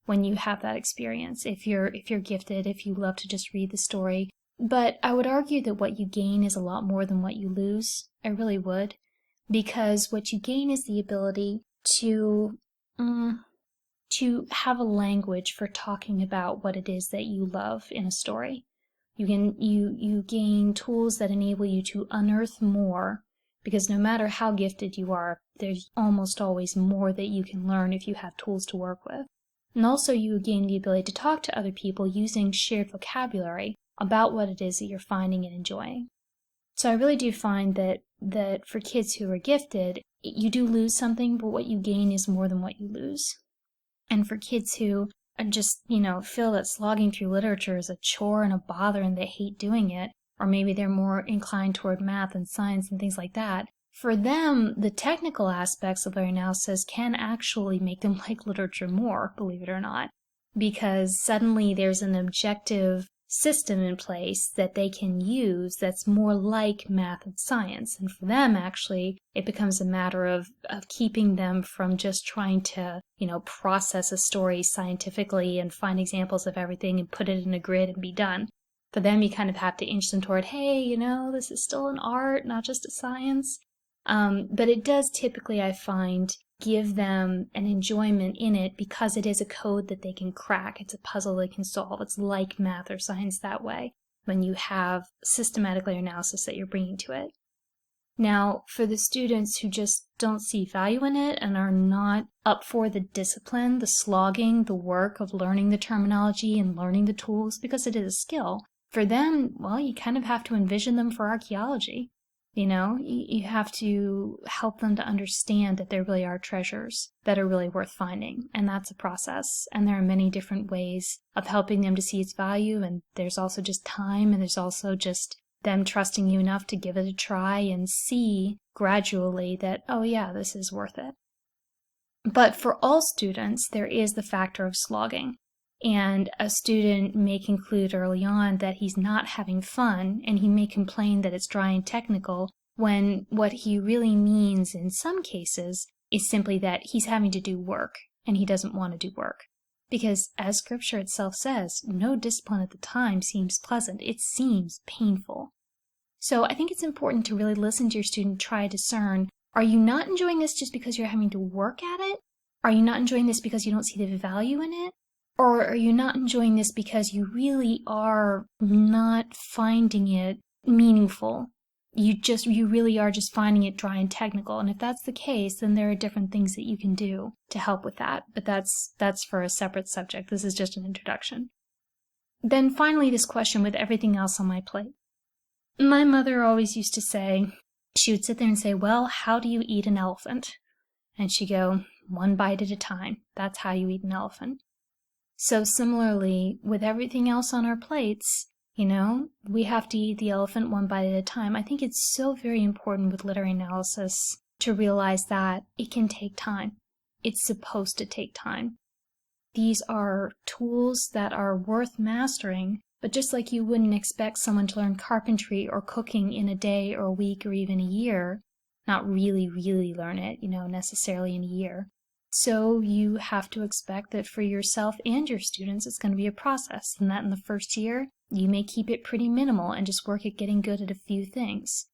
when you have that experience. If you're gifted, if you love to just read the story. But I would argue that what you gain is a lot more than what you lose. I really would. Because what you gain is the ability to have a language for talking about what it is that you love in a story. You gain tools that enable you to unearth more, because no matter how gifted you are, there's almost always more that you can learn if you have tools to work with. And also you gain the ability to talk to other people using shared vocabulary about what it is that you're finding and enjoying. So I really do find that for kids who are gifted, you do lose something, but what you gain is more than what you lose. And for kids who are just, feel that slogging through literature is a chore and a bother and they hate doing it, or maybe they're more inclined toward math and science and things like that, for them, the technical aspects of their analysis can actually make them like literature more, believe it or not, because suddenly there's an objective system in place that they can use that's more like math and science. And for them, actually, it becomes a matter of keeping them from just trying to, process a story scientifically and find examples of everything and put it in a grid and be done. For them, you kind of have to inch them toward, hey, this is still an art, not just a science. But it does typically, I find, give them an enjoyment in it because it is a code that they can crack. It's a puzzle they can solve. It's like math or science that way when you have systematic layer analysis that you're bringing to it. Now, for the students who just don't see value in it and are not up for the discipline, the slogging, the work of learning the terminology and learning the tools, because it is a skill, for them, well, you kind of have to envision them for archaeology. You have to help them to understand that there really are treasures that are really worth finding, and that's a process. And there are many different ways of helping them to see its value, and there's also just time, and there's also just them trusting you enough to give it a try and see gradually that, oh yeah, this is worth it. But for all students, there is the factor of slogging. And a student may conclude early on that he's not having fun, and he may complain that it's dry and technical, when what he really means in some cases is simply that he's having to do work, and he doesn't want to do work. Because, as Scripture itself says, no discipline at the time seems pleasant. It seems painful. So I think it's important to really listen to your student, try to discern, are you not enjoying this just because you're having to work at it? Are you not enjoying this because you don't see the value in it? Or are you not enjoying this because you really are not finding it meaningful? You really are just finding it dry and technical. And if that's the case, then there are different things that you can do to help with that. But that's for a separate subject. This is just an introduction. Then finally, this question with everything else on my plate. My mother always used to say, she would sit there and say, well, how do you eat an elephant? And she'd go, one bite at a time. That's how you eat an elephant. So similarly, with everything else on our plates, we have to eat the elephant one bite at a time. I think it's so very important with literary analysis to realize that it can take time. It's supposed to take time. These are tools that are worth mastering, but just like you wouldn't expect someone to learn carpentry or cooking in a day or a week or even a year, not really learn it, necessarily in a year. So you have to expect that for yourself and your students, it's going to be a process, and that in the first year, you may keep it pretty minimal and just work at getting good at a few things.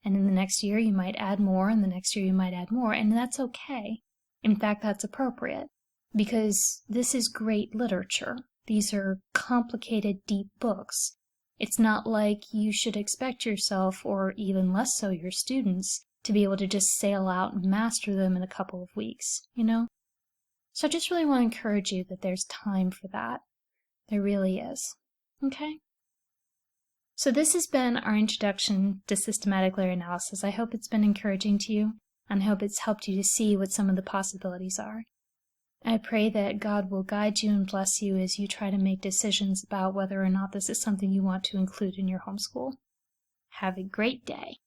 And in the next year, you might add more, and the next year you might add more, and that's okay. In fact, that's appropriate, because this is great literature. These are complicated, deep books. It's not like you should expect yourself, or even less so your students, to be able to just sail out and master them in a couple of weeks, So I just really want to encourage you that there's time for that. There really is. Okay? So this has been our introduction to systematic layer analysis. I hope it's been encouraging to you, and I hope it's helped you to see what some of the possibilities are. I pray that God will guide you and bless you as you try to make decisions about whether or not this is something you want to include in your homeschool. Have a great day.